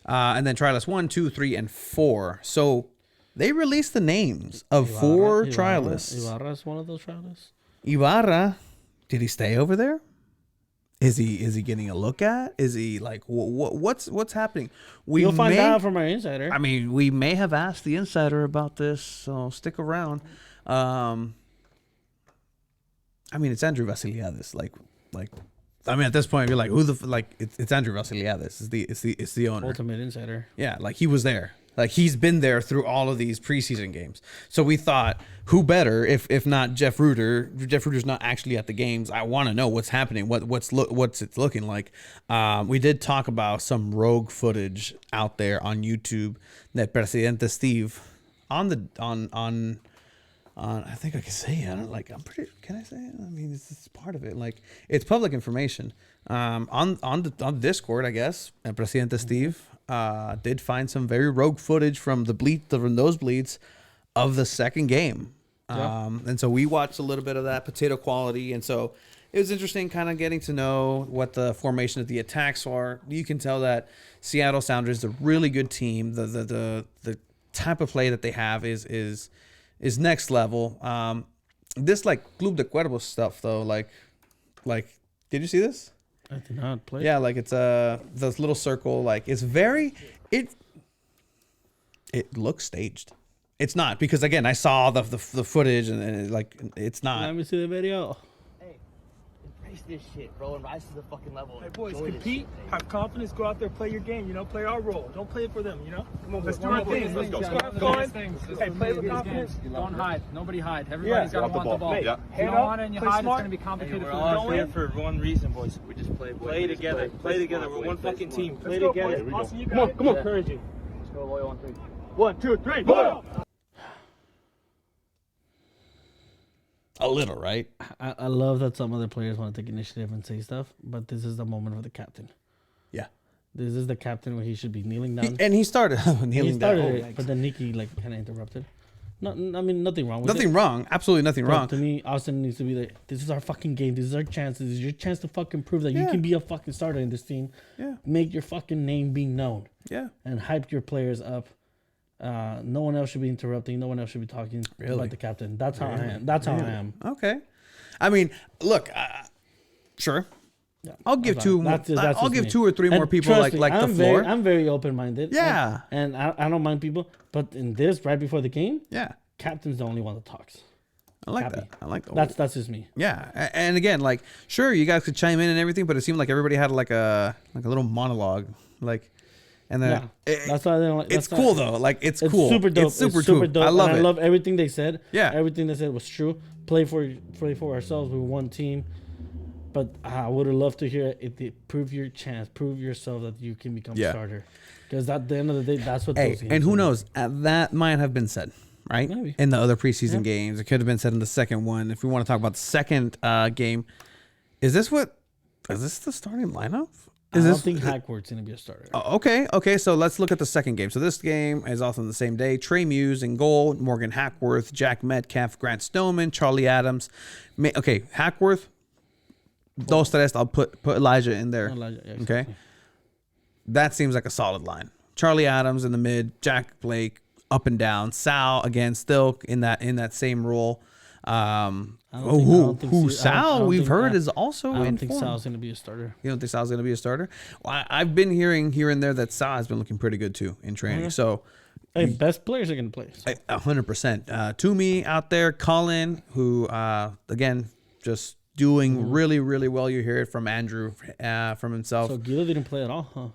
And then trialists 1, 2, 3, and 4. So they released the names of 4 trialists. Ibarra's one of those trialists. Ibarra, did he stay over there? Is he getting a look at? Is he like what's happening? You'll find out from our insider. I mean, we may have asked the insider about this, so stick around. I mean, it's Andrew Vassiliadis. Like, I mean, at this point, you're like, who the it's Andrew Vassiliadis. It's the owner. Ultimate insider. Yeah, like he was there. Like he's been there through all of these preseason games. So we thought, who better if not Jeff Ruder? Jeff Ruder's not actually at the games. I want to know what's happening. What's it's looking like. We did talk about some rogue footage out there on YouTube that Presidente Steve on I think I can say it. I'm pretty. Can I say it? I mean, it's part of it. Like it's public information. On the Discord, I guess. And Presidente Steve did find some very rogue footage from the nosebleeds of the second game. Yeah. And so we watched a little bit of that potato quality, and so it was interesting, kind of getting to know what the formation of the attacks are. You can tell that Seattle Sounders is a really good team. The type of play that they have is next level. This like Club de Cuervos stuff though, like did you see this? I did not play. Yeah, like it's this little circle, like it's very it looks staged. It's not, because again I saw the footage and it's not. Let me see the video. Hey, embrace this shit, bro, and rise to the fucking level. Hey boys, Enjoy this compete, shit, man. have confidence, go out there, play your game, play our role. Don't play it for them, Come on, let's do one our more thing. thing. Let's go. Let's Have go. fun. Hey, play with confidence. Don't hide. Nobody hide. Everybody's got to want the ball. Hey, If you head don't up, want it and you play hide, smart. it's going to be complicated We're for all you. here for one reason, boys. We just play together. Play together. We're one fucking team. Play Let's go, together. boys. Austin, you got it. Come on, encouraging. Let's go, loyal on 3. 1, 2, 3, loyal. A little, right? I love that some other players want to take initiative and say stuff, but this is the moment for the captain. Yeah. This is the captain where he should be kneeling down. And he started kneeling He started down. it, but then Nikki like kind of interrupted. No, I mean nothing wrong with it. Nothing wrong. Absolutely nothing But wrong. to me, Austin needs to be like, this is our fucking game. This is our chance. This is your chance to fucking prove that you Yeah. can be a fucking starter in this team. Yeah. Make your fucking name be known. Yeah. And hype your players up. No one else should be interrupting. No one else should be talking about the captain. That's how I am. That's how I am. Okay. I mean, look, sure. Yeah, I'll give that's two. that's I'll just give me. 2 or 3 And more people trust like me, the floor. I'm very open-minded. Yeah. And I don't mind people. But in this, right before the game, Yeah. captain's the only one that talks. I like Happy. that. I like that. That's just me. Yeah. And again, like, sure, you guys could chime in and everything, but it seemed like everybody had like a little monologue, like, and then That's why I don't like. it's that's cool why- though. Like, it's It's cool. super dope. It's super cool. dope. I love and it. I love everything they said. Yeah. Everything they said was true. Play for ourselves. We're one team. But I would have loved to hear it. Prove your chance. Prove yourself that you can become a starter. Because at the end of the day, that's what. Hey, those games and who are. knows? That might have been said, right? Maybe. In the other preseason games, it could have been said in the second one. If we want to talk about the second game, is this the starting lineup? I don't think Hackworth's gonna be a starter. Okay. So let's look at the second game. So this game is also on the same day. Trey Muse in goal, Morgan Hackworth, Jack Metcalf, Grant Stoneman, Charlie Adams. Okay, Hackworth. Dos tres. I'll put Elijah in there. Elijah, yeah, Okay. exactly. That seems like a solid line. Charlie Adams in the mid, Jack Blake up and down, Sal again still in that same role. Sal we've heard is also I in don't think form. Sal's gonna be a starter. You don't think Sal's gonna be a starter? Well, I've been hearing here and there that Sal has been looking pretty good too in training. So Hey, best players are gonna play. So. 100%. Toomey out there, Colin, who again just doing really, really well. You hear it from Andrew from himself. So Gila didn't play at all, huh?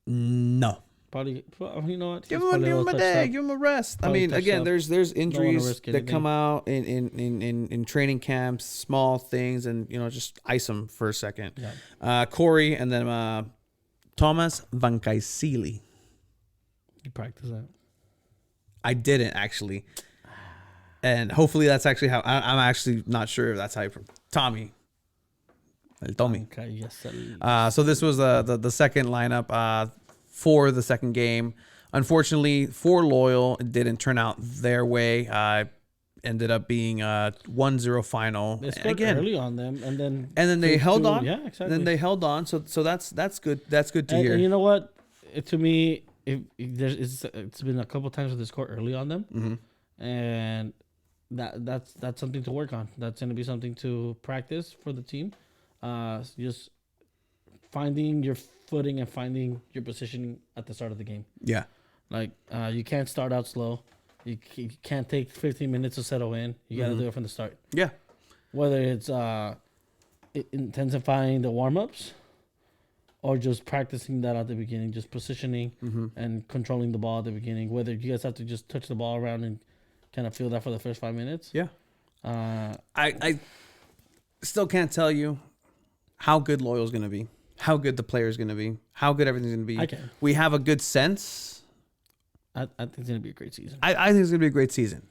No. Probably, you know what? Give him a day. Give him a rest. Probably I mean, again, touched there's up. injuries risk that come out in training camps, small things, and just ice them for a second. Yeah. Corey and then Thomas Van Kaisili. You practice that. I didn't actually, and hopefully that's actually how. I'm actually not sure if that's how you. Tommy. El Tommy. Okay, yes. So this was the second lineup for the second game. Unfortunately, for Loyal, it didn't turn out their way. Ended up being a 1-0 final. They scored early on them, and then they held on. Yeah, exactly. And then they held on. So that's good. That's good to hear. And you know what? To me, it's been a couple times where they score early on them, and that's something to work on. That's going to be something to practice for the team. Just finding your footing and finding your positioning at the start of the game. Yeah. Like you can't start out slow. You can't take 15 minutes to settle in. You got to do it from the start. Yeah. Whether it's intensifying the warm-ups or just practicing that at the beginning, just positioning and controlling the ball at the beginning. Whether you guys have to just touch the ball around and kind of feel that for the first 5 minutes. Yeah. I still can't tell you how good Loyal's going to be, how good the player's going to be, how good everything's going to be. I can. We have a good sense. I think it's going to be a great season. I think it's going to be a great season.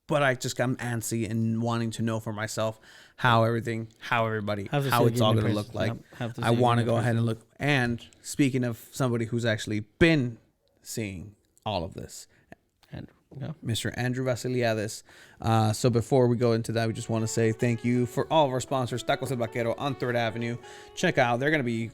But I'm antsy and wanting to know for myself how everybody, how it's all going to look like. I want to go ahead and look. And speaking of somebody who's actually been seeing all of this, Mr. Andrew VASSILIADIS. So before we go into that, we just want to say thank you for all of our sponsors. Tacos El Vaquero on 3rd Avenue. Check out. They're going to be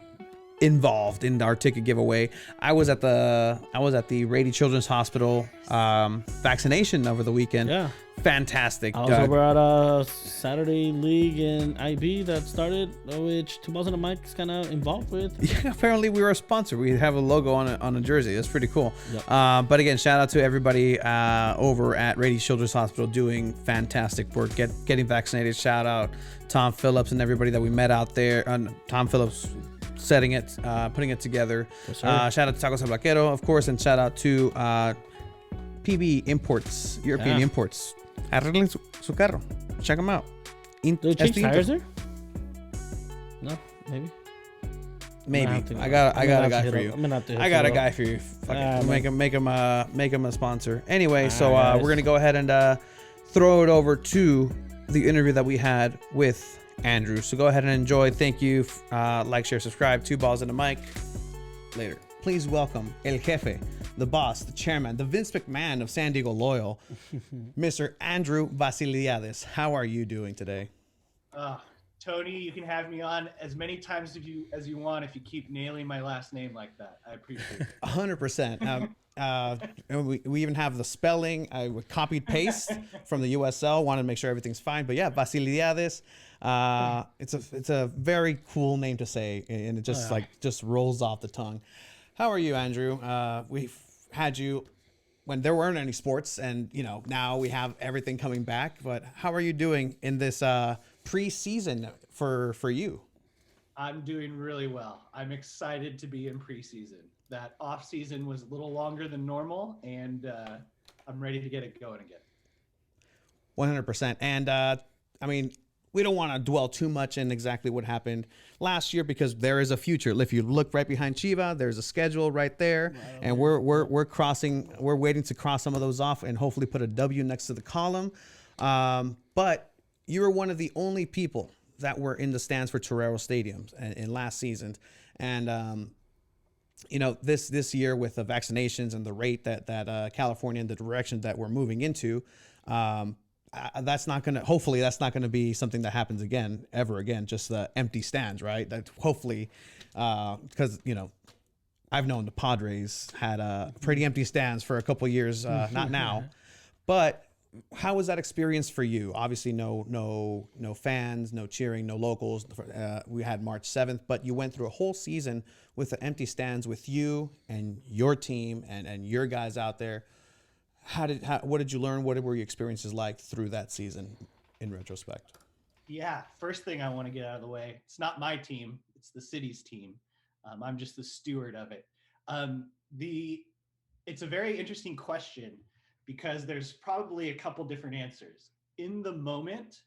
involved in our ticket giveaway. I was at the Rady Children's Hospital vaccination over the weekend. Yeah. Fantastic. I was over at a Saturday league in IB that started, which 2000 Mike's kind of involved with. Yeah, apparently we were a sponsor. We have a logo on a jersey. That's pretty cool. Yep. But again, shout out to everybody over at Rady Children's Hospital doing fantastic work, getting vaccinated. Shout out Tom Phillips and everybody that we met out there. Tom Phillips setting it, putting it together. Yes, sir. Shout out to Tacos El Vaquero, of course, and shout out to PB Imports, European Imports. Arreglen su carro. Check them out. Do they change tires there? No, maybe. Maybe. I got a guy for you. I'm gonna have to. I got a guy for you. Make him a sponsor. Anyway, so we're gonna go ahead and throw it over to the interview that we had with Andrew. So go ahead and enjoy. Thank you. Like, share, subscribe. 2 balls in the mic. later. Please welcome El Jefe, the boss, the chairman, the Vince McMahon of San Diego Loyal, Mr. Andrew VASSILIADIS. How are you doing today? Tony, you can have me on as many times as you want if you keep nailing my last name like that. I appreciate it. 100%. We even have the spelling. I would copied paste from the USL. Wanted to make sure everything's fine. But yeah, VASSILIADIS. It's a very cool name to say, and it just rolls off the tongue. How are you, Andrew? We've had you when there weren't any sports, and now we have everything coming back. But how are you doing in this preseason for you? I'm doing really well. I'm excited to be in preseason. That off season was a little longer than normal, and I'm ready to get it going again. 100%. And I mean, we don't want to dwell too much in exactly what happened last year because there is a future. If you look right behind Chiva, there's a schedule right there, and we're waiting to cross some of those off and hopefully put a W next to the column. But you were one of the only people that were in the stands for Torero Stadium in last season, and this year with the vaccinations and the rate that California and the direction that we're moving into, hopefully that's not gonna be something that happens ever again. Just the empty stands, right? That hopefully, because I've known the Padres had pretty empty stands for a couple of years, not now, but. How was that experience for you? Obviously, no fans, no cheering, no locals. We had March 7th, but you went through a whole season with the empty stands with you and your team and your guys out there. What did you learn? What were your experiences like through that season in retrospect? Yeah, first thing I want to get out of the way, it's not my team, it's the city's team. I'm just the steward of it. It's a very interesting question, because there's probably a couple different answers. In the moment,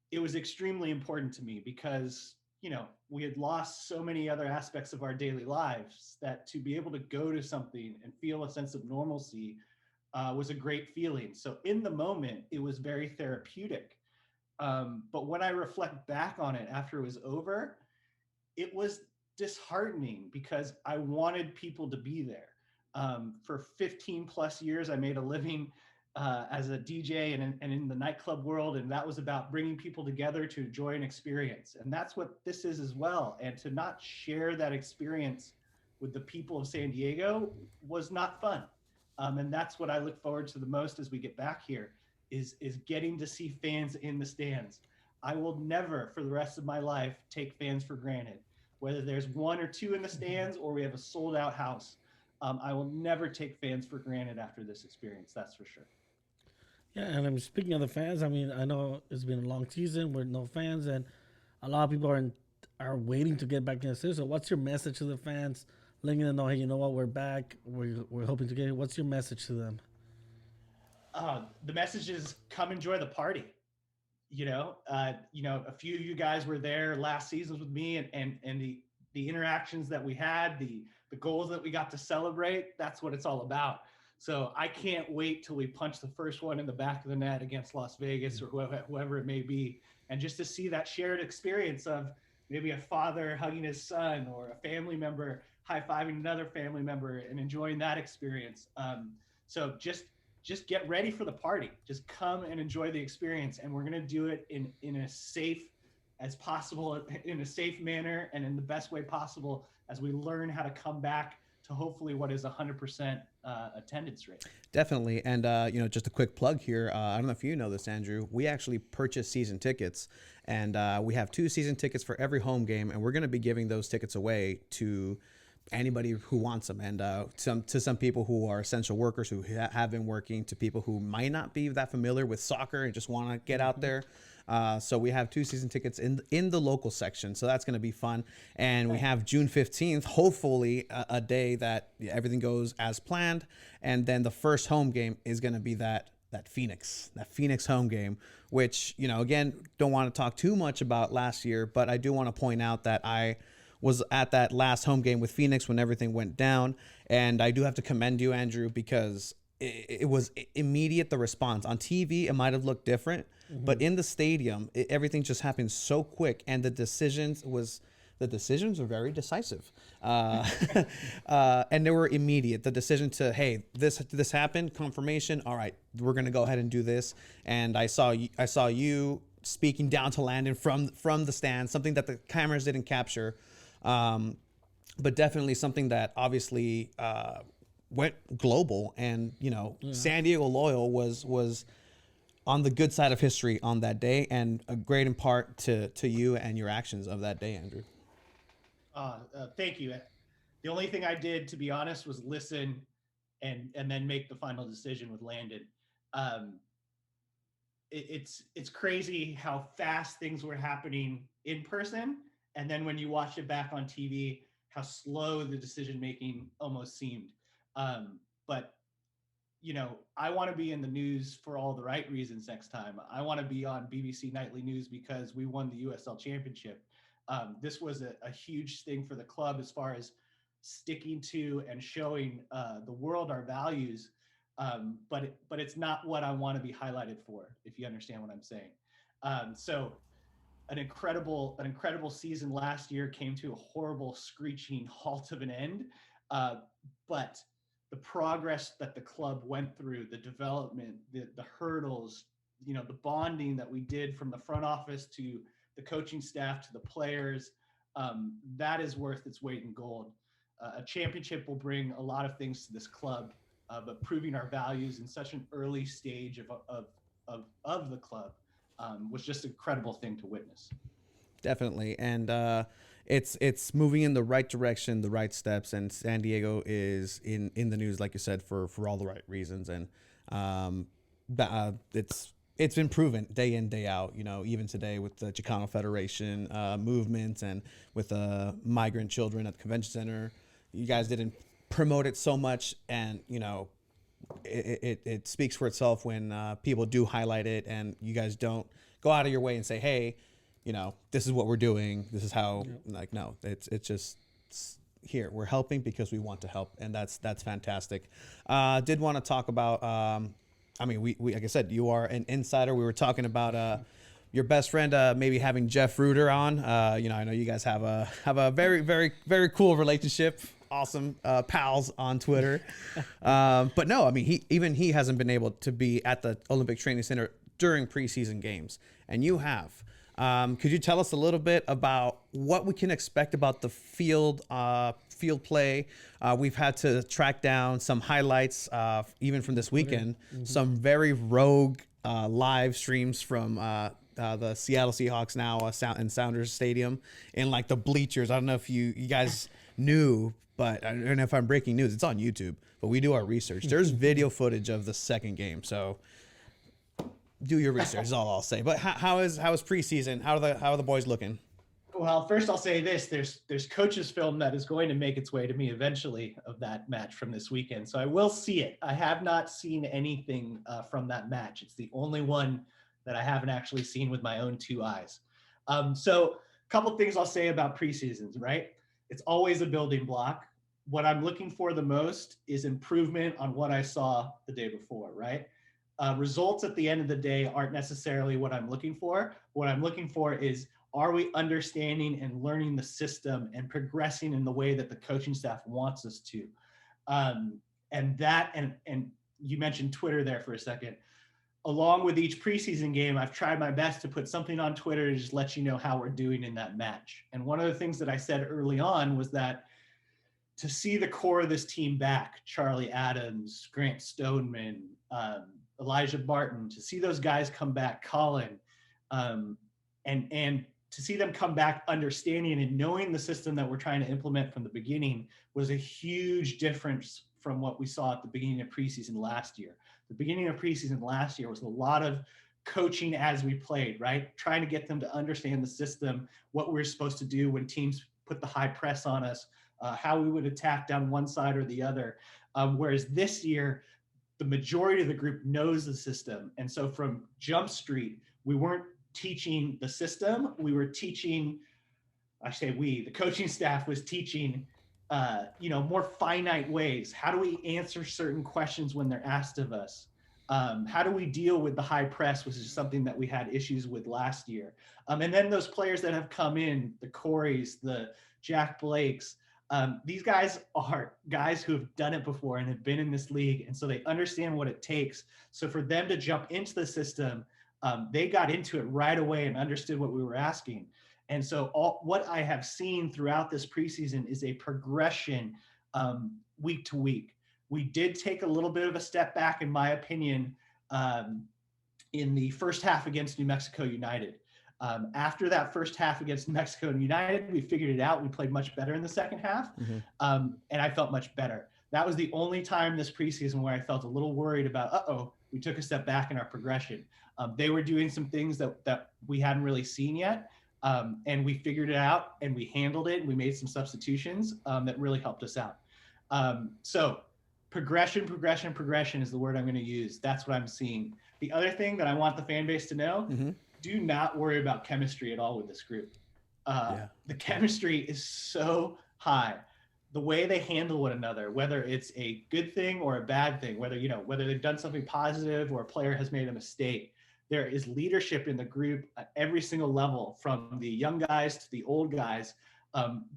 it was extremely important to me because, we had lost so many other aspects of our daily lives that to be able to go to something and feel a sense of normalcy was a great feeling. So in the moment, it was very therapeutic. But when I reflect back on it after it was over, it was disheartening because I wanted people to be there. For 15 plus years, I made a living as a DJ and in the nightclub world. And that was about bringing people together to enjoy an experience. And that's what this is as well. And to not share that experience with the people of San Diego was not fun. And that's what I look forward to the most as we get back here is getting to see fans in the stands. I will never, for the rest of my life, take fans for granted. Whether there's one or two in the stands or we have a sold out house. I will never take fans for granted after this experience. That's for sure. Yeah, and I'm speaking of the fans. I mean, I know it's been a long season with no fans, and a lot of people are waiting to get back in the season. So, what's your message to the fans, letting them know, hey, you know what, we're back. We're hoping to get it. What's your message to them? The message is come enjoy the party. A few of you guys were there last season with me, and the interactions that we had, the goals that we got to celebrate, that's what it's all about. So I can't wait till we punch the first one in the back of the net against Las Vegas or whoever it may be. And just to see that shared experience of maybe a father hugging his son or a family member high-fiving another family member and enjoying that experience. So just get ready for the party. Just come and enjoy the experience. And we're going to do it in a safe as possible, in a safe manner and in the best way possible as we learn how to come back to hopefully what is 100% attendance rate. Definitely. And, just a quick plug here. I don't know if you know this, Andrew. We actually purchased season tickets, and we have 2 season tickets for every home game, and we're going to be giving those tickets away to anybody who wants them, and some people who are essential workers who have been working, to people who might not be that familiar with soccer and just want to get out there. So we have 2 season tickets in the local section, so that's going to be fun. And we have June 15th, hopefully a day that everything goes as planned. And then the first home game is going to be that Phoenix home game, which, again, don't want to talk too much about last year, but I do want to point out that I was at that last home game with Phoenix when everything went down. And I do have to commend you, Andrew, because it was immediate, the response. On TV, it might have looked different, but in the stadium, everything just happened so quick. And the decisions was the decisions were very decisive, and they were immediate. The decision to, hey, this happened, confirmation. All right, we're gonna go ahead and do this. And I saw you speaking down to Landon from the stand, something that the cameras didn't capture, but definitely something that obviously went global. And San Diego Loyal was on the good side of history on that day, and a great in part to you and your actions of that day, Andrew. Thank you. The only thing I did, to be honest, was listen and then make the final decision with Landon. It's crazy how fast things were happening in person, and then when you watch it back on TV, how slow the decision making almost seemed. But I want to be in the news for all the right reasons next time. I want to be on BBC Nightly News because we won the USL Championship. This was a huge thing for the club as far as sticking to and showing the world our values. But it's not what I want to be highlighted for, if you understand what I'm saying. So an incredible season last year came to a horrible screeching halt of an end. But the progress that the club went through, the development, the hurdles, the bonding that we did from the front office to the coaching staff to the players, that is worth its weight in gold. A championship will bring a lot of things to this club, but proving our values in such an early stage of the club was just an incredible thing to witness. Definitely. And it's moving in the right direction, the right steps, and San Diego is in the news, like you said, for all the right reasons. And it's been proven day in, day out, even today with the Chicano Federation movement and with migrant children at the convention center. You guys didn't promote it so much, and it speaks for itself when people do highlight it, and you guys don't go out of your way and say, hey, this is what we're doing. This is how. Like, no, it's just here. We're helping because we want to help, and that's fantastic. Did want to talk about. We like I said, you are an insider. We were talking about your best friend maybe having Jeff Ruder on. I know you guys have a very, very, very cool relationship. Awesome pals on Twitter. But no, he hasn't been able to be at the Olympic Training Center during preseason games, and you have. Could you tell us a little bit about what we can expect about the field play? We've had to track down some highlights, even from this weekend, some very rogue live streams from the Seattle Seahawks now in Sounders Stadium in like the bleachers. I don't know if you guys knew, but I don't know if I'm breaking news. It's on YouTube, but we do our research. There's video footage of the second game, so do your research is all I'll say. But how is preseason? How are the boys looking? Well, first I'll say this: there's coaches' film that is going to make its way to me eventually of that match from this weekend, so I will see it. I have not seen anything from that match. It's the only one that I haven't actually seen with my own two eyes. So a couple things I'll say about preseasons. Right, it's always a building block. What I'm looking for the most is improvement on what I saw the day before. Right. Results at the end of the day aren't necessarily what I'm looking for. What I'm looking for is, are we understanding and learning the system and progressing in the way that the coaching staff wants us to? And you mentioned Twitter there for a second. Along with each preseason game, I've tried my best to put something on Twitter to just let you know how we're doing in that match. And one of the things that I said early on was that to see the core of this team back, Charlie Adams, Grant Stoneman, Elijah Barton, to see those guys come back, Colin, and to see them come back understanding and knowing the system that we're trying to implement from the beginning was a huge difference from what we saw at the beginning of preseason last year. The beginning of preseason last year was a lot of coaching as we played, right? Trying to get them to understand the system, what we're supposed to do when teams put the high press on us, how we would attack down one side or the other. Whereas this year, the majority of the group knows the system. And so from Jump Street, we weren't teaching the system. We were teaching, the coaching staff was teaching, more finite ways. How do we answer certain questions when they're asked of us? How do we deal with the high press, which is something that we had issues with last year? And then those players that have come in, the Coreys, the Jack Blakes, these guys are guys who have done it before and have been in this league. And so they understand what it takes. So for them to jump into the system, they got into it right away and understood what we were asking. And so what I have seen throughout this preseason is a progression week to week. We did take a little bit of a step back, in my opinion, in the first half against New Mexico United. After that first half against New Mexico United, we figured it out. We played much better in the second half, and I felt much better. That was the only time this preseason where I felt a little worried about, we took a step back in our progression. They were doing some things that we hadn't really seen yet, and we figured it out, and we handled it, and we made some substitutions that really helped us out. So progression is the word I'm going to use. That's what I'm seeing. The other thing that I want the fan base to know, do not worry about chemistry at all with this group. The chemistry is so high. The way they handle one another, whether it's a good thing or a bad thing, whether they've done something positive or a player has made a mistake, there is leadership in the group at every single level, from the young guys to the old guys,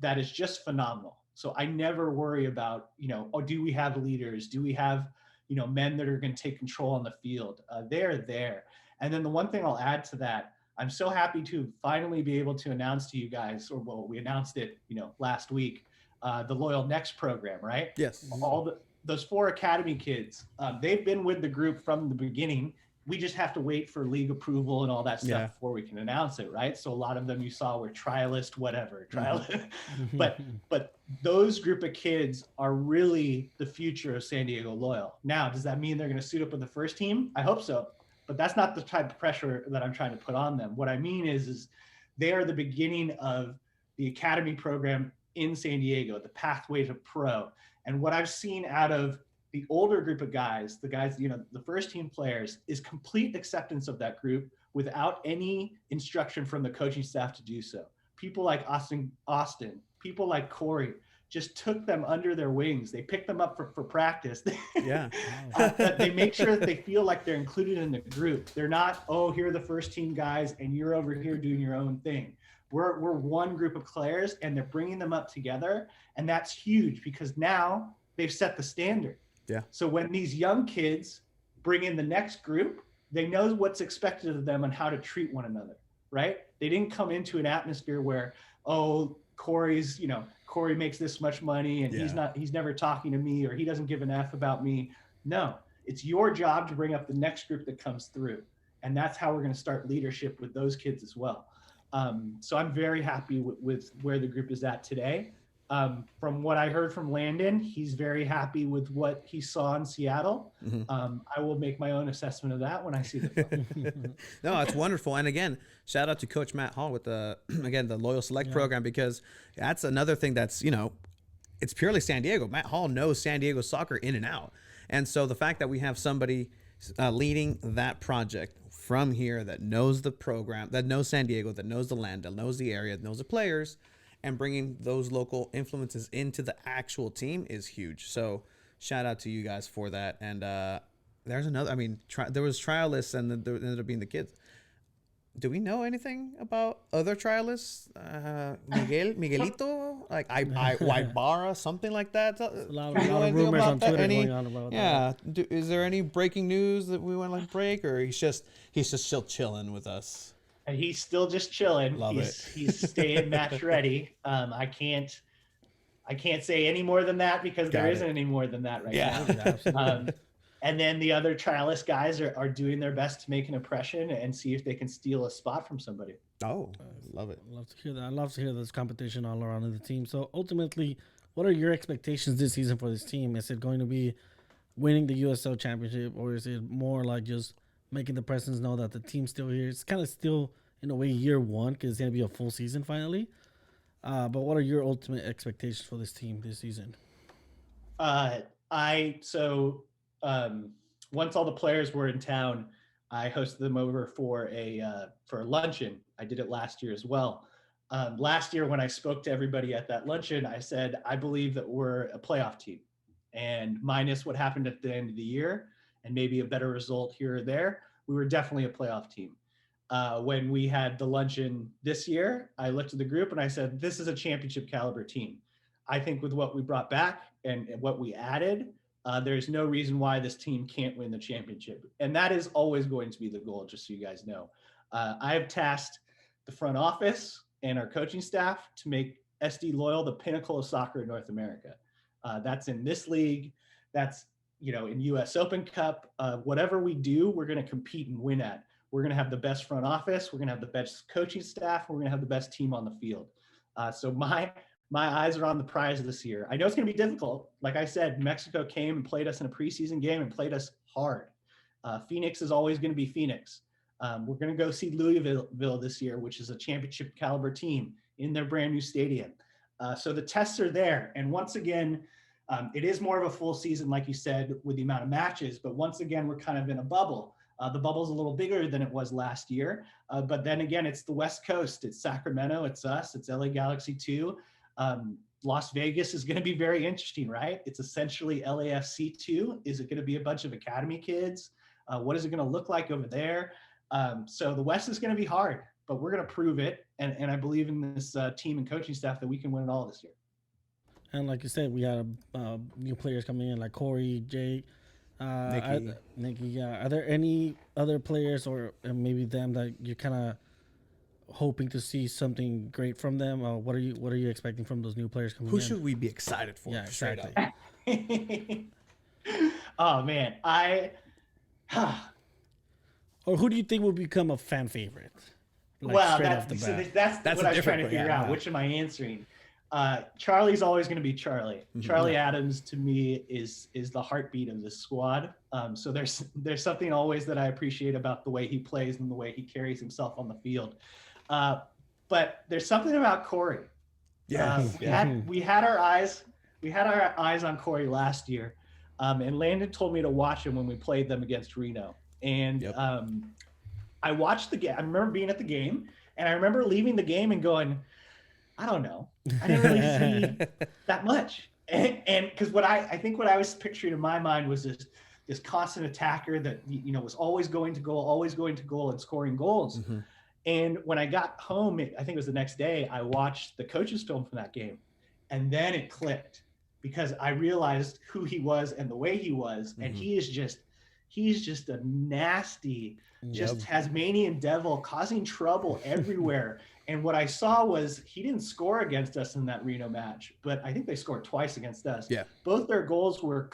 that is just phenomenal. So I never worry about, do we have leaders? Do we have, men that are going to take control on the field? They're there. And then the one thing I'll add to that, I'm so happy to finally be able to announce to you guys, we announced it, last week, the Loyal Next program, right? Yes. Those 4 academy kids, they've been with the group from the beginning. We just have to wait for league approval and all that stuff before we can announce it, right? So a lot of them you saw were trialist, whatever, but those group of kids are really the future of San Diego Loyal. Now, does that mean they're going to suit up with the first team? I hope so, but that's not the type of pressure that I'm trying to put on them. What I mean is they are the beginning of the academy program in San Diego, the pathway to pro. And what I've seen out of the older group of guys, the guys, the first team players, is complete acceptance of that group without any instruction from the coaching staff to do so. People like Austin, people like Corey just took them under their wings. They picked them up for practice. They make sure that they feel like they're included in the group. They're not, here are the first team guys and you're over here doing your own thing. We're one group of players and they're bringing them up together. And that's huge because now they've set the standard. Yeah. So when these young kids bring in the next group, they know what's expected of them and how to treat one another, right? They didn't come into an atmosphere where, Corey makes this much money and he's never talking to me, or he doesn't give an F about me. No, it's your job to bring up the next group that comes through. And that's how we're going to start leadership with those kids as well. So I'm very happy with where the group is at today. From what I heard from Landon, he's very happy with what he saw in Seattle. I will make my own assessment of that when I see the film. No, it's wonderful. And again, shout out to Coach Matt Hall with the Loyal Select program, because that's another thing that's, it's purely San Diego. Matt Hall knows San Diego soccer in and out. And so the fact that we have somebody leading that project from here that knows the program, that knows San Diego, that knows the land, that knows the area, that knows the players, and bringing those local influences into the actual team is huge. So shout out to you guys for that. And there's another, there was trialists and then there ended up being the kids. Do we know anything about other trialists? Miguelito, like Ibarra, something like that. A lot of rumors on Twitter going on about that. Is there any breaking news that we want to break, or he's just still chilling with us? And he's still just chilling. He's staying match ready. I can't say any more than that because there isn't any more than that right now. And then the other trialist guys are doing their best to make an impression and see if they can steal a spot from somebody. Oh, love it. Love to hear that. I love to hear this competition all around in the team. So ultimately, what are your expectations this season for this team? Is it going to be winning the USL Championship, or is it more like just making the Presidents know that the team's still here? It's kind of still, in a way, year one because it's going to be a full season finally. But what are your ultimate expectations for this team this season? Once all the players were in town, I hosted them over for a luncheon. I did it last year as well. Last year, when I spoke to everybody at that luncheon, I said, I believe that we're a playoff team. And minus what happened at the end of the year and maybe a better result here or there, we were definitely a playoff team. When we had the luncheon this year, I looked at the group and I said, this is a championship caliber team. I think with what we brought back and what we added, there's no reason why this team can't win the championship. And that is always going to be the goal, just so you guys know. I have tasked the front office and our coaching staff to make SD Loyal the pinnacle of soccer in North America. That's in this league. That's, in US Open Cup. Whatever we do, we're going to compete and win at. We're going to have the best front office. We're going to have the best coaching staff. We're going to have the best team on the field. So my eyes are on the prize this year. I know it's going to be difficult. Like I said, Mexico came and played us in a preseason game and played us hard. Phoenix is always going to be Phoenix. We're going to go see Louisville this year, which is a championship caliber team in their brand new stadium. So the tests are there. And once again, it is more of a full season, like you said, with the amount of matches. But once again, we're kind of in a bubble. The bubble's a little bigger than it was last year. But then again, it's the West Coast. It's Sacramento. It's us. It's LA Galaxy 2. Las Vegas is going to be very interesting, right? It's essentially LAFC 2. Is it going to be a bunch of academy kids? What is it going to look like over there? So the West is going to be hard, but we're going to prove it. And I believe in this team and coaching staff that we can win it all this year. And like you said, we got new players coming in like Corey, Jake, Nikki. Yeah. Are there any other players or maybe them that you're kind of hoping to see something great from them? What are you expecting from those new players coming in? Who should we be excited for? Yeah, exactly. Oh man, or who do you think will become a fan favorite? Like, well, that's what I was trying to figure out. Which am I answering? Charlie's always going to be Charlie. Mm-hmm. Charlie Adams to me is the heartbeat of this squad. So there's something always that I appreciate about the way he plays and the way he carries himself on the field. But there's something about Corey. Yeah, we had our eyes on Corey last year, and Landon told me to watch him when we played them against Reno. And I watched the game. I remember being at the game, and I remember leaving the game and going, I don't know. I didn't really see that much. And because what I think what I was picturing in my mind was this constant attacker that, was always going to goal and scoring goals. Mm-hmm. And when I got home, I think it was the next day, I watched the coach's film from that game. And then it clicked because I realized who he was and the way he was. Mm-hmm. And he's just a nasty, Tasmanian devil causing trouble everywhere. And what I saw was he didn't score against us in that Reno match, but I think they scored twice against us. Yeah. Both their goals were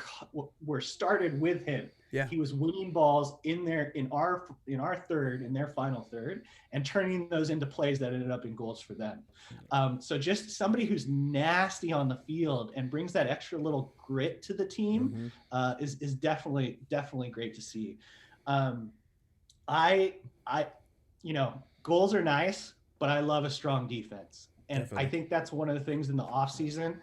started with him. Yeah. He was winning balls in our third, in their final third, and turning those into plays that ended up in goals for them. So just somebody who's nasty on the field and brings that extra little grit to the team is definitely great to see. Goals are nice, but I love a strong defense. And definitely. I think that's one of the things in the offseason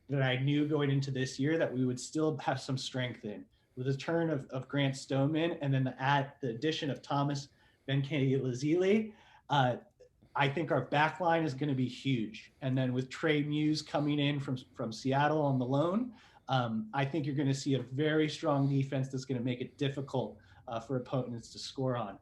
that I knew going into this year that we would still have some strength in. With the turn of Grant Stoneman and then the addition of Thomas Benkei-Lazili, I think our back line is going to be huge. And then with Trey Muse coming in from Seattle on the loan, I think you're going to see a very strong defense that's going to make it difficult for opponents to score on.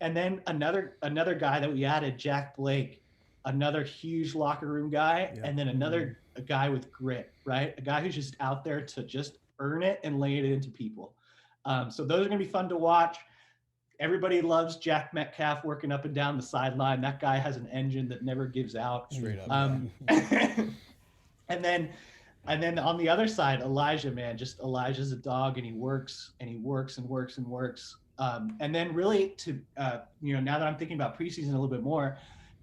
And then another guy that we added, Jack Blake, another huge locker room guy, and then a guy with grit, right? A guy who's just out there to just earn it and lay it into people. So those are going to be fun to watch. Everybody loves Jack Metcalf working up and down the sideline. That guy has an engine that never gives out. Straight up. And then on the other side, Elijah, man, just Elijah's a dog, and he works and he works and works and works. And then really now that I'm thinking about preseason a little bit more,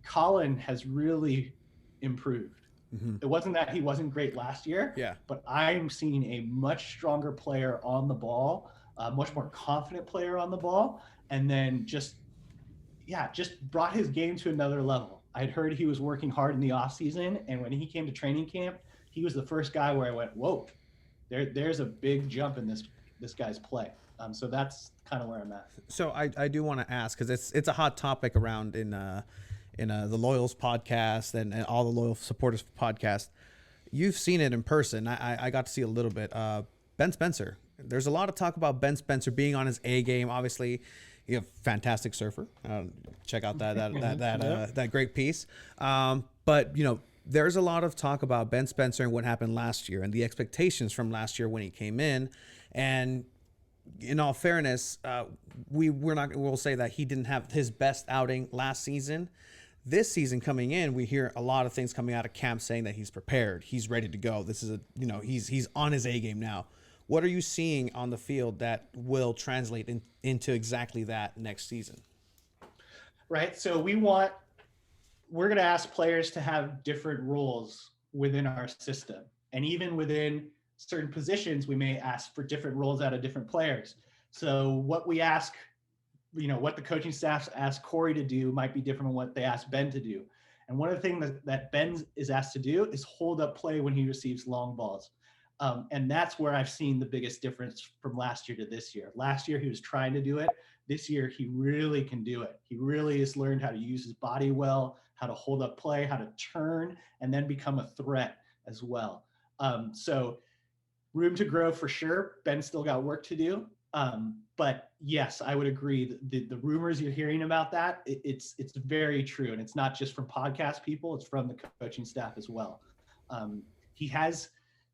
Colin has really improved. Mm-hmm. It wasn't that he wasn't great last year, but I'm seeing a much stronger player on the ball, a much more confident player on the ball, and then just brought his game to another level. I'd heard he was working hard in the off season, and when he came to training camp, he was the first guy where I went, whoa, there's a big jump in this guy's play. So that's kind of where I'm at. So I do want to ask, because it's a hot topic around in the Loyals podcast and all the Loyal Supporters podcast. You've seen it in person. I got to see a little bit. Ben Spencer There's a lot of talk about Ben Spencer being on his A game. Obviously, you have fantastic surfer. Check out that great piece. But there's a lot of talk about Ben Spencer and what happened last year and the expectations from last year when he came in. And in all fairness, we'll say that he didn't have his best outing last season. This season coming in, we hear a lot of things coming out of camp saying that he's prepared, he's ready to go. This is he's on his A game now. What are you seeing on the field that will translate into exactly that next season? Right. So we're going to ask players to have different roles within our system. And even within certain positions, we may ask for different roles out of different players. So what we ask, what the coaching staff ask Corey to do might be different than what they ask Ben to do. And one of the things that Ben is asked to do is hold up play when he receives long balls. And that's where I've seen the biggest difference from last year to this year. Last year, he was trying to do it. This year, he really can do it. He really has learned how to use his body well, how to hold up play, how to turn, and then become a threat as well. So room to grow for sure. Ben's still got work to do. But yes, I would agree. The rumors you're hearing about that, it's very true. And it's not just from podcast people, it's from the coaching staff as well.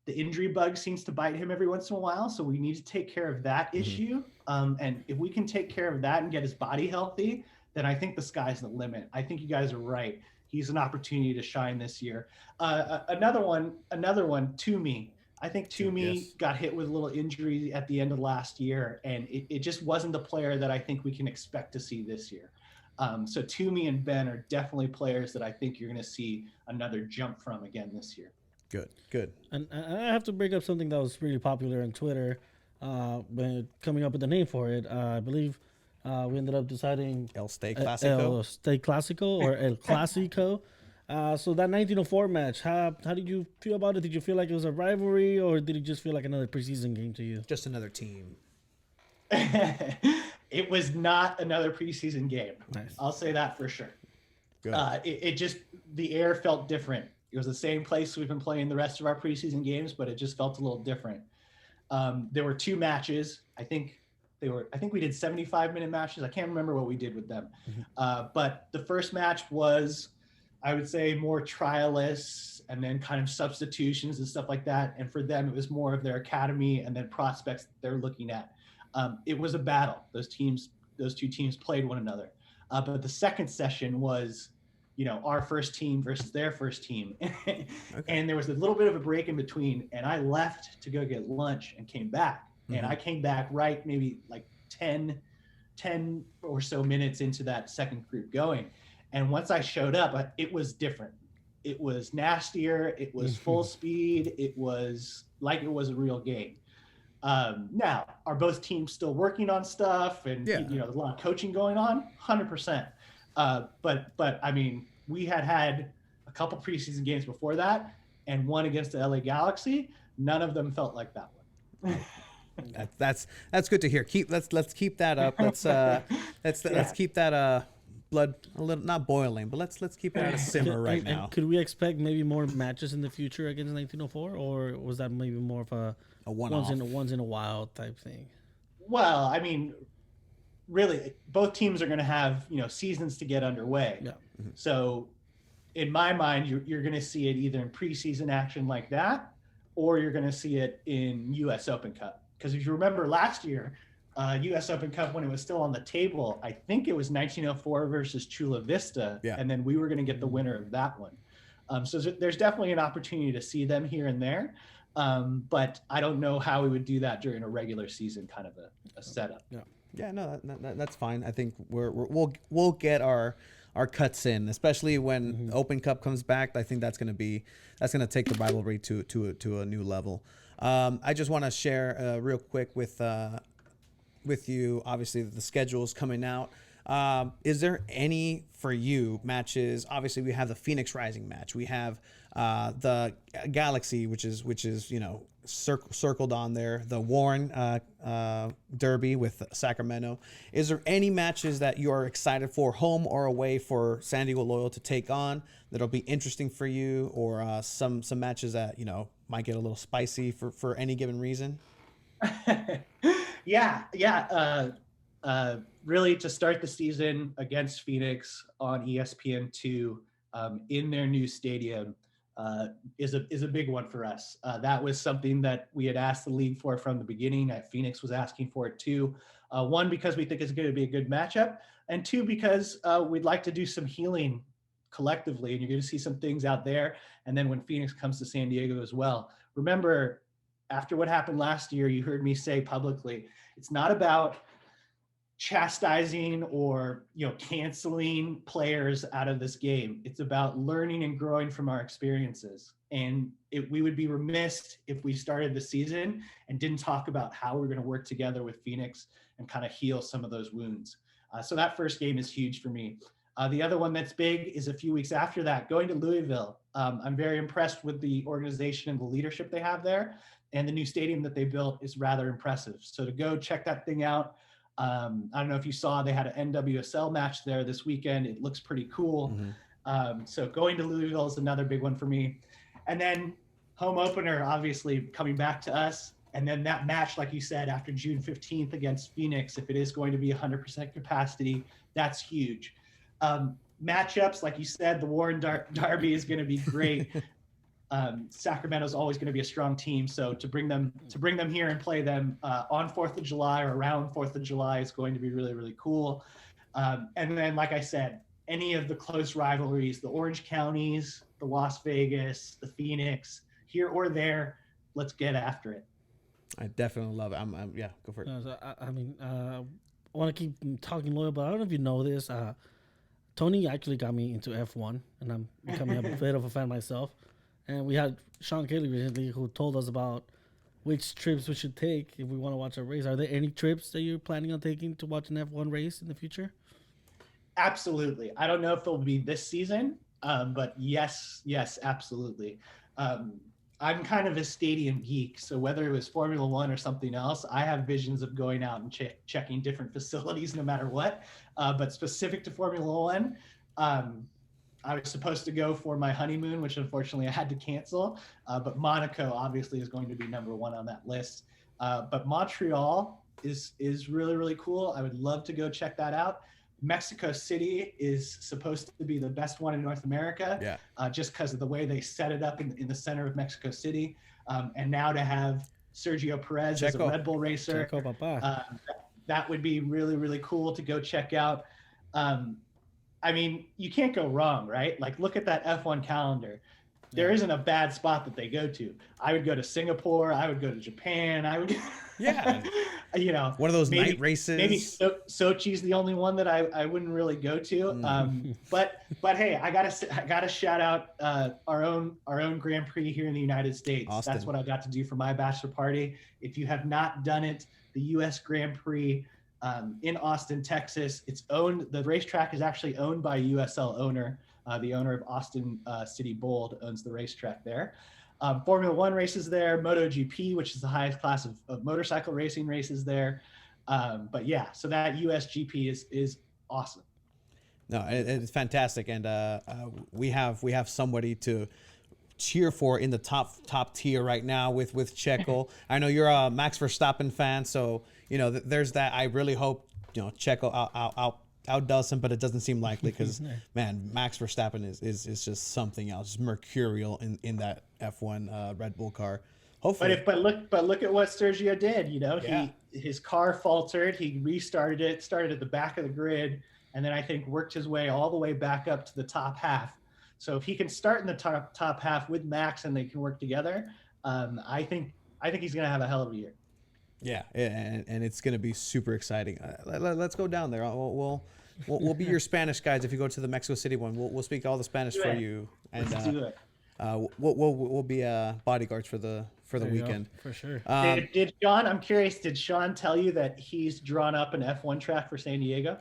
The injury bug seems to bite him every once in a while. So we need to take care of that issue. And if we can take care of that and get his body healthy, then I think the sky's the limit. I think you guys are right. He's an opportunity to shine this year. Another one, Toomey. I think Toomey got hit with a little injury at the end of last year, and it just wasn't the player that I think we can expect to see this year. So Toomey and Ben are definitely players that I think you're going to see another jump from again this year. Good. And I have to bring up something that was really popular on Twitter when coming up with the name for it. I believe we ended up deciding El Stay Clasico. El Stay Clasico or El Clasico. So that 1904 match, how did you feel about it? Did you feel like it was a rivalry, or did it just feel like another preseason game to you? Just another team. It was not another preseason game. Nice. I'll say that for sure. Good. It just, the air felt different. It was the same place we've been playing the rest of our preseason games, but it just felt a little different. There were 2 matches. I think we did 75-minute matches. I can't remember what we did with them. But the first match was, I would say, more trialists and then kind of substitutions and stuff like that. And for them, it was more of their academy and then prospects that they're looking at. It was a battle. Those 2 teams played one another. But the second session was, our first team versus their first team. Okay. And there was a little bit of a break in between, and I left to go get lunch and came back. And I came back right maybe like 10 or so minutes into that second group going. And once I showed up, it was different. It was nastier. It was full speed. It was like it was a real game. Now, are both teams still working on stuff? And, there's a lot of coaching going on? 100%. But I mean, we had a couple preseason games before that and one against the LA Galaxy. None of them felt like that one. That's good to hear. Let's keep that up. Let's keep that blood a little, not boiling, but let's keep it at a simmer right now. And could we expect maybe more matches in the future against 1904, or was that maybe more of a one-off, once in a while type thing? Well, I mean, really, both teams are going to have seasons to get underway. Yeah. So, in my mind, you're going to see it either in preseason action like that, or you're going to see it in U.S. Open Cup. Because if you remember last year, U.S. Open Cup, when it was still on the table, I think it was 1904 versus Chula Vista, and then we were going to get the winner of that one. So there's definitely an opportunity to see them here and there, but I don't know how we would do that during a regular season kind of a setup. No, that's fine. I think we'll get our cuts in, especially when Open Cup comes back. I think that's gonna take the rivalry to a new level. I just want to share real quick with you. Obviously, the schedule is coming out. Is there any for you matches? Obviously, we have the Phoenix Rising match. We have the Galaxy, which is circled on there. The Warren Derby with Sacramento. Is there any matches that you are excited for, home or away, for San Diego Loyal to take on that'll be interesting for you, or some matches that might get a little spicy for any given reason? Really, to start the season against Phoenix on ESPN2 in their new stadium is a big one for us. That was something that we had asked the league for from the beginning. Phoenix was asking for it too. One, because we think it's going to be a good matchup, and two, because we'd like to do some healing collectively, and you're going to see some things out there. And then when Phoenix comes to San Diego as well, remember, after what happened last year, you heard me say publicly, it's not about chastising or canceling players out of this game. It's about learning and growing from our experiences. And we would be remiss if we started the season and didn't talk about how we're going to work together with Phoenix and kind of heal some of those wounds. So that first game is huge for me. The other one that's big is a few weeks after that, going to Louisville. I'm very impressed with the organization and the leadership they have there, and the new stadium that they built is rather impressive. So to go check that thing out. I don't know if you saw, they had an NWSL match there this weekend. It looks pretty cool. So going to Louisville is another big one for me. And then home opener, obviously coming back to us. And then that match, like you said, after June 15th against Phoenix, if it is going to be 100% capacity, that's huge. Matchups, like you said, the Warren Derby is going to be great. Sacramento's always going to be a strong team, so to bring them here and play them on 4th of July or around 4th of July is going to be really, really cool. And then, like I said, any of the close rivalries, the Orange Counties, the Las Vegas, the Phoenix, here or there, let's get after it. I definitely love it. Yeah, go for it. I want to keep talking loyal, but I don't know if you know this. Tony actually got me into F1, and I'm becoming a bit of a fan myself. And we had Sean Kelly recently who told us about which trips we should take if we want to watch a race. Are there any trips that you're planning on taking to watch an F1 race in the future? Absolutely. I don't know if it'll be this season, but yes, absolutely. I'm kind of a stadium geek, so whether it was Formula One or something else, I have visions of going out and checking different facilities no matter what. But specific to Formula One, I was supposed to go for my honeymoon, which unfortunately I had to cancel. But Monaco obviously is going to be number one on that list. But Montreal is really, really cool. I would love to go check that out. Mexico City is supposed to be the best one in North America, just because of the way they set it up in the center of Mexico City. And now to have Sergio Perez as a Red Bull racer, that would be really, really cool to go check out. I mean, you can't go wrong, right? Like, look at that F1 calendar. There isn't a bad spot that they go to. I would go to Singapore. I would go to Japan. I would, one of those night races. Maybe Sochi's the only one that I wouldn't really go to. But hey, I gotta shout out our own Grand Prix here in the United States. Austin. That's what I got to do for my bachelor party. If you have not done it, the U.S. Grand Prix. In Austin, Texas. The racetrack is actually owned by a USL owner. The owner of Austin City Bold owns the racetrack there. Formula One races there, MotoGP, which is the highest class of motorcycle racing races there. But yeah, so that USGP is awesome. No, it's fantastic. And we have somebody to cheer for in the top tier right now with Checo. I know you're a Max Verstappen fan, so there's that. I really hope Checo outdoes him, but it doesn't seem likely because man, Max Verstappen is just something else, just mercurial in that F1 Red Bull car. Hopefully, but look at what Sergio did. His car faltered. He restarted it, started at the back of the grid, and then I think worked his way all the way back up to the top half. So if he can start in the top half with Max and they can work together, I think he's going to have a hell of a year. Yeah, and it's going to be super exciting. Let's go down there. We'll be your Spanish guys if you go to the Mexico City one. We'll speak all the Spanish for you, and let's do it. We'll be bodyguards for the weekend for sure. Did Sean? I'm curious. Did Sean tell you that he's drawn up an F1 track for San Diego?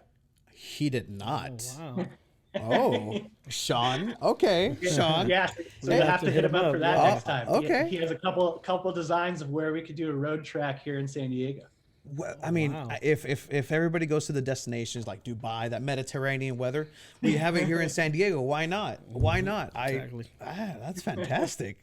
He did not. Oh, wow. Oh, Sean. Okay, Sean. Yeah, so we'll have to hit him up for that next time. Okay. He has a couple designs of where we could do a road track here in San Diego. Well, I mean, if everybody goes to the destinations like Dubai, that Mediterranean weather, we have it here in San Diego. Why not? Why not? Exactly. That's fantastic.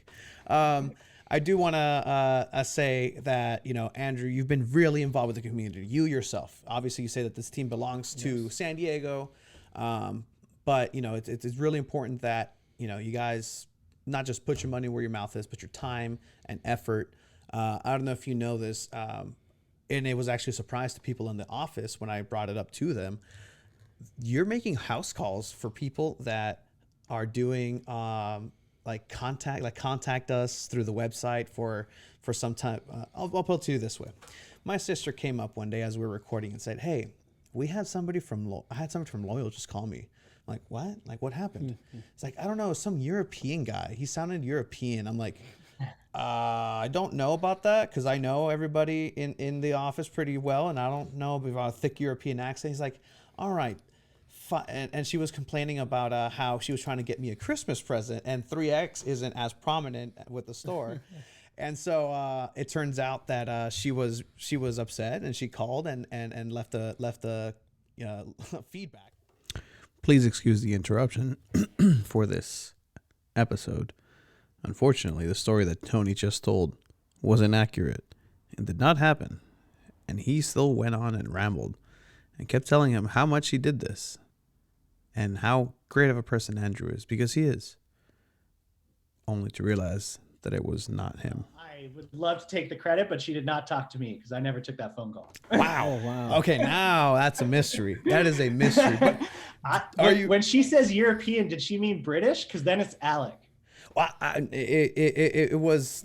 I do want to say that, Andrew, you've been really involved with the community. You yourself, obviously, you say that this team belongs to San Diego, but it's really important that you guys not just put your money where your mouth is, but your time and effort. I don't know if you know this, and it was actually a surprise to people in the office when I brought it up to them. You're making house calls for people that are doing contact us through the website for some time. I'll put it to you this way. My sister came up one day as we were recording and said, "Hey, I had somebody from Loyal just call me." I'm like, "What? Like, what happened?" It's like, "I don't know, some European guy. He sounded European." I'm like, I don't know about that because I know everybody in the office pretty well, and I don't know about a thick European accent. He's like, "All right." And she was complaining about how she was trying to get me a Christmas present, and 3X isn't as prominent with the store. And so it turns out that she was upset, and she called and left a feedback. Please excuse the interruption for this episode. Unfortunately, the story that Tony just told was inaccurate. It did not happen. And he still went on and rambled and kept telling him how much he did this and how great of a person Andrew is, because he is. Only to realize that it was not him. I would love to take the credit, but she did not talk to me because I never took that phone call. Wow. Wow. Okay, now that's a mystery. That is a mystery. But when she says European, did she mean British? Because then it's Alec. Well, it was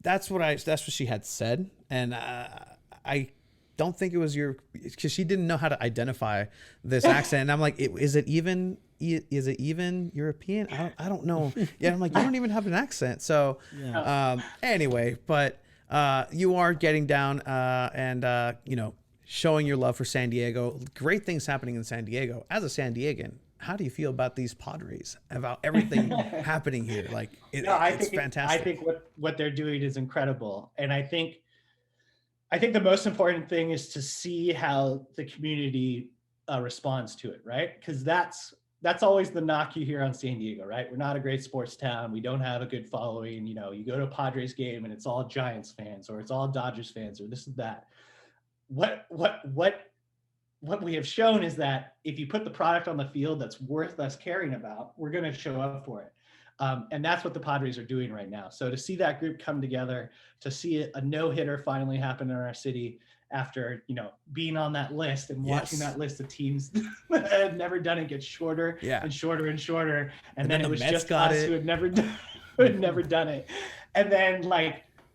that's what she had said, and I don't think it was because she didn't know how to identify this accent. And I'm like, is it even European? I don't know. Yeah, I'm like, you don't even have an accent. So anyway, but you are getting down and showing your love for San Diego. Great things happening in San Diego. As a San Diegan, how do you feel about these Padres, about everything happening here? Like, it's fantastic. I think what they're doing is incredible. And I think the most important thing is to see how the community responds to it, right? Because that's always the knock you hear on San Diego, right? We're not a great sports town. We don't have a good following. You go to a Padres game and it's all Giants fans, or it's all Dodgers fans, or this and that. What we have shown is that if you put the product on the field that's worth us caring about, we're going to show up for it. And that's what the Padres are doing right now. So to see that group come together, to see a no-hitter finally happen in our city after, being on that list and watching that list of teams that had never done it get shorter and shorter and shorter. And then it was just us who had never done it. And then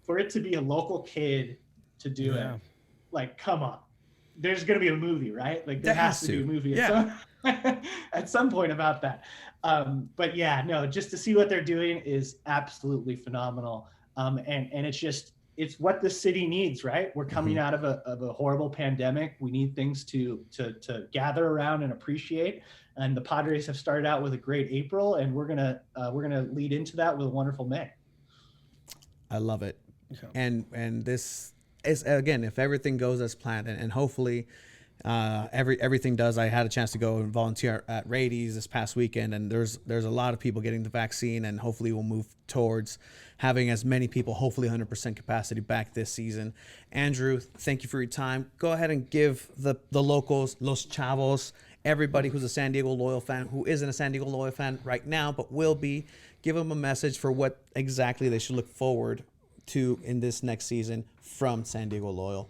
for it to be a local kid to do it, come on. There's going to be a movie, right? There has to be a movie at some point about that. But just to see what they're doing is absolutely phenomenal. And it's what the city needs, right? We're coming out of a horrible pandemic. We need things to gather around and appreciate. And the Padres have started out with a great April, and we're gonna lead into that with a wonderful May. I love it. And this is, again, if everything goes as planned, and hopefully everything does. I had a chance to go and volunteer at Rady's this past weekend, and there's a lot of people getting the vaccine, and hopefully we'll move towards having as many people, hopefully 100% capacity, back this season. Andrew, thank you for your time. Go ahead and give the locals, Los Chavos, everybody who's a San Diego Loyal fan, who isn't a San Diego Loyal fan right now but will be, give them a message for what exactly they should look forward to in this next season from San Diego Loyal.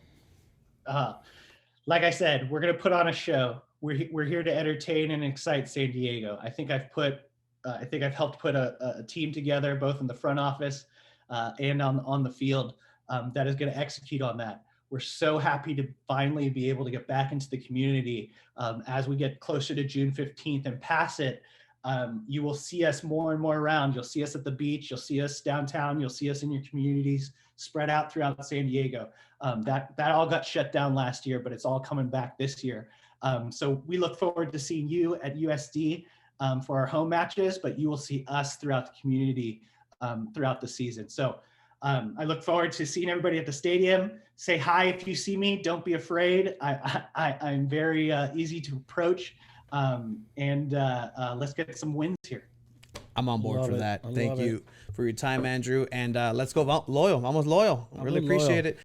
Like I said, we're going to put on a show. We're here to entertain and excite San Diego. I think I've helped put a team together, both in the front office and on the field, that is going to execute on that. We're so happy to finally be able to get back into the community as we get closer to June 15th and pass it. You will see us more and more around. You'll see us at the beach. You'll see us downtown. You'll see us in your communities spread out throughout San Diego. That all got shut down last year, but it's all coming back this year. So we look forward to seeing you at USD for our home matches, but you will see us throughout the community throughout the season. So I look forward to seeing everybody at the stadium. Say hi if you see me. Don't be afraid. I'm very easy to approach. And let's get some wins here. I'm on board Love for it. that. I Thank love you for your time, Andrew. And let's go loyal. Almost loyal. Really I'm appreciate loyal. it.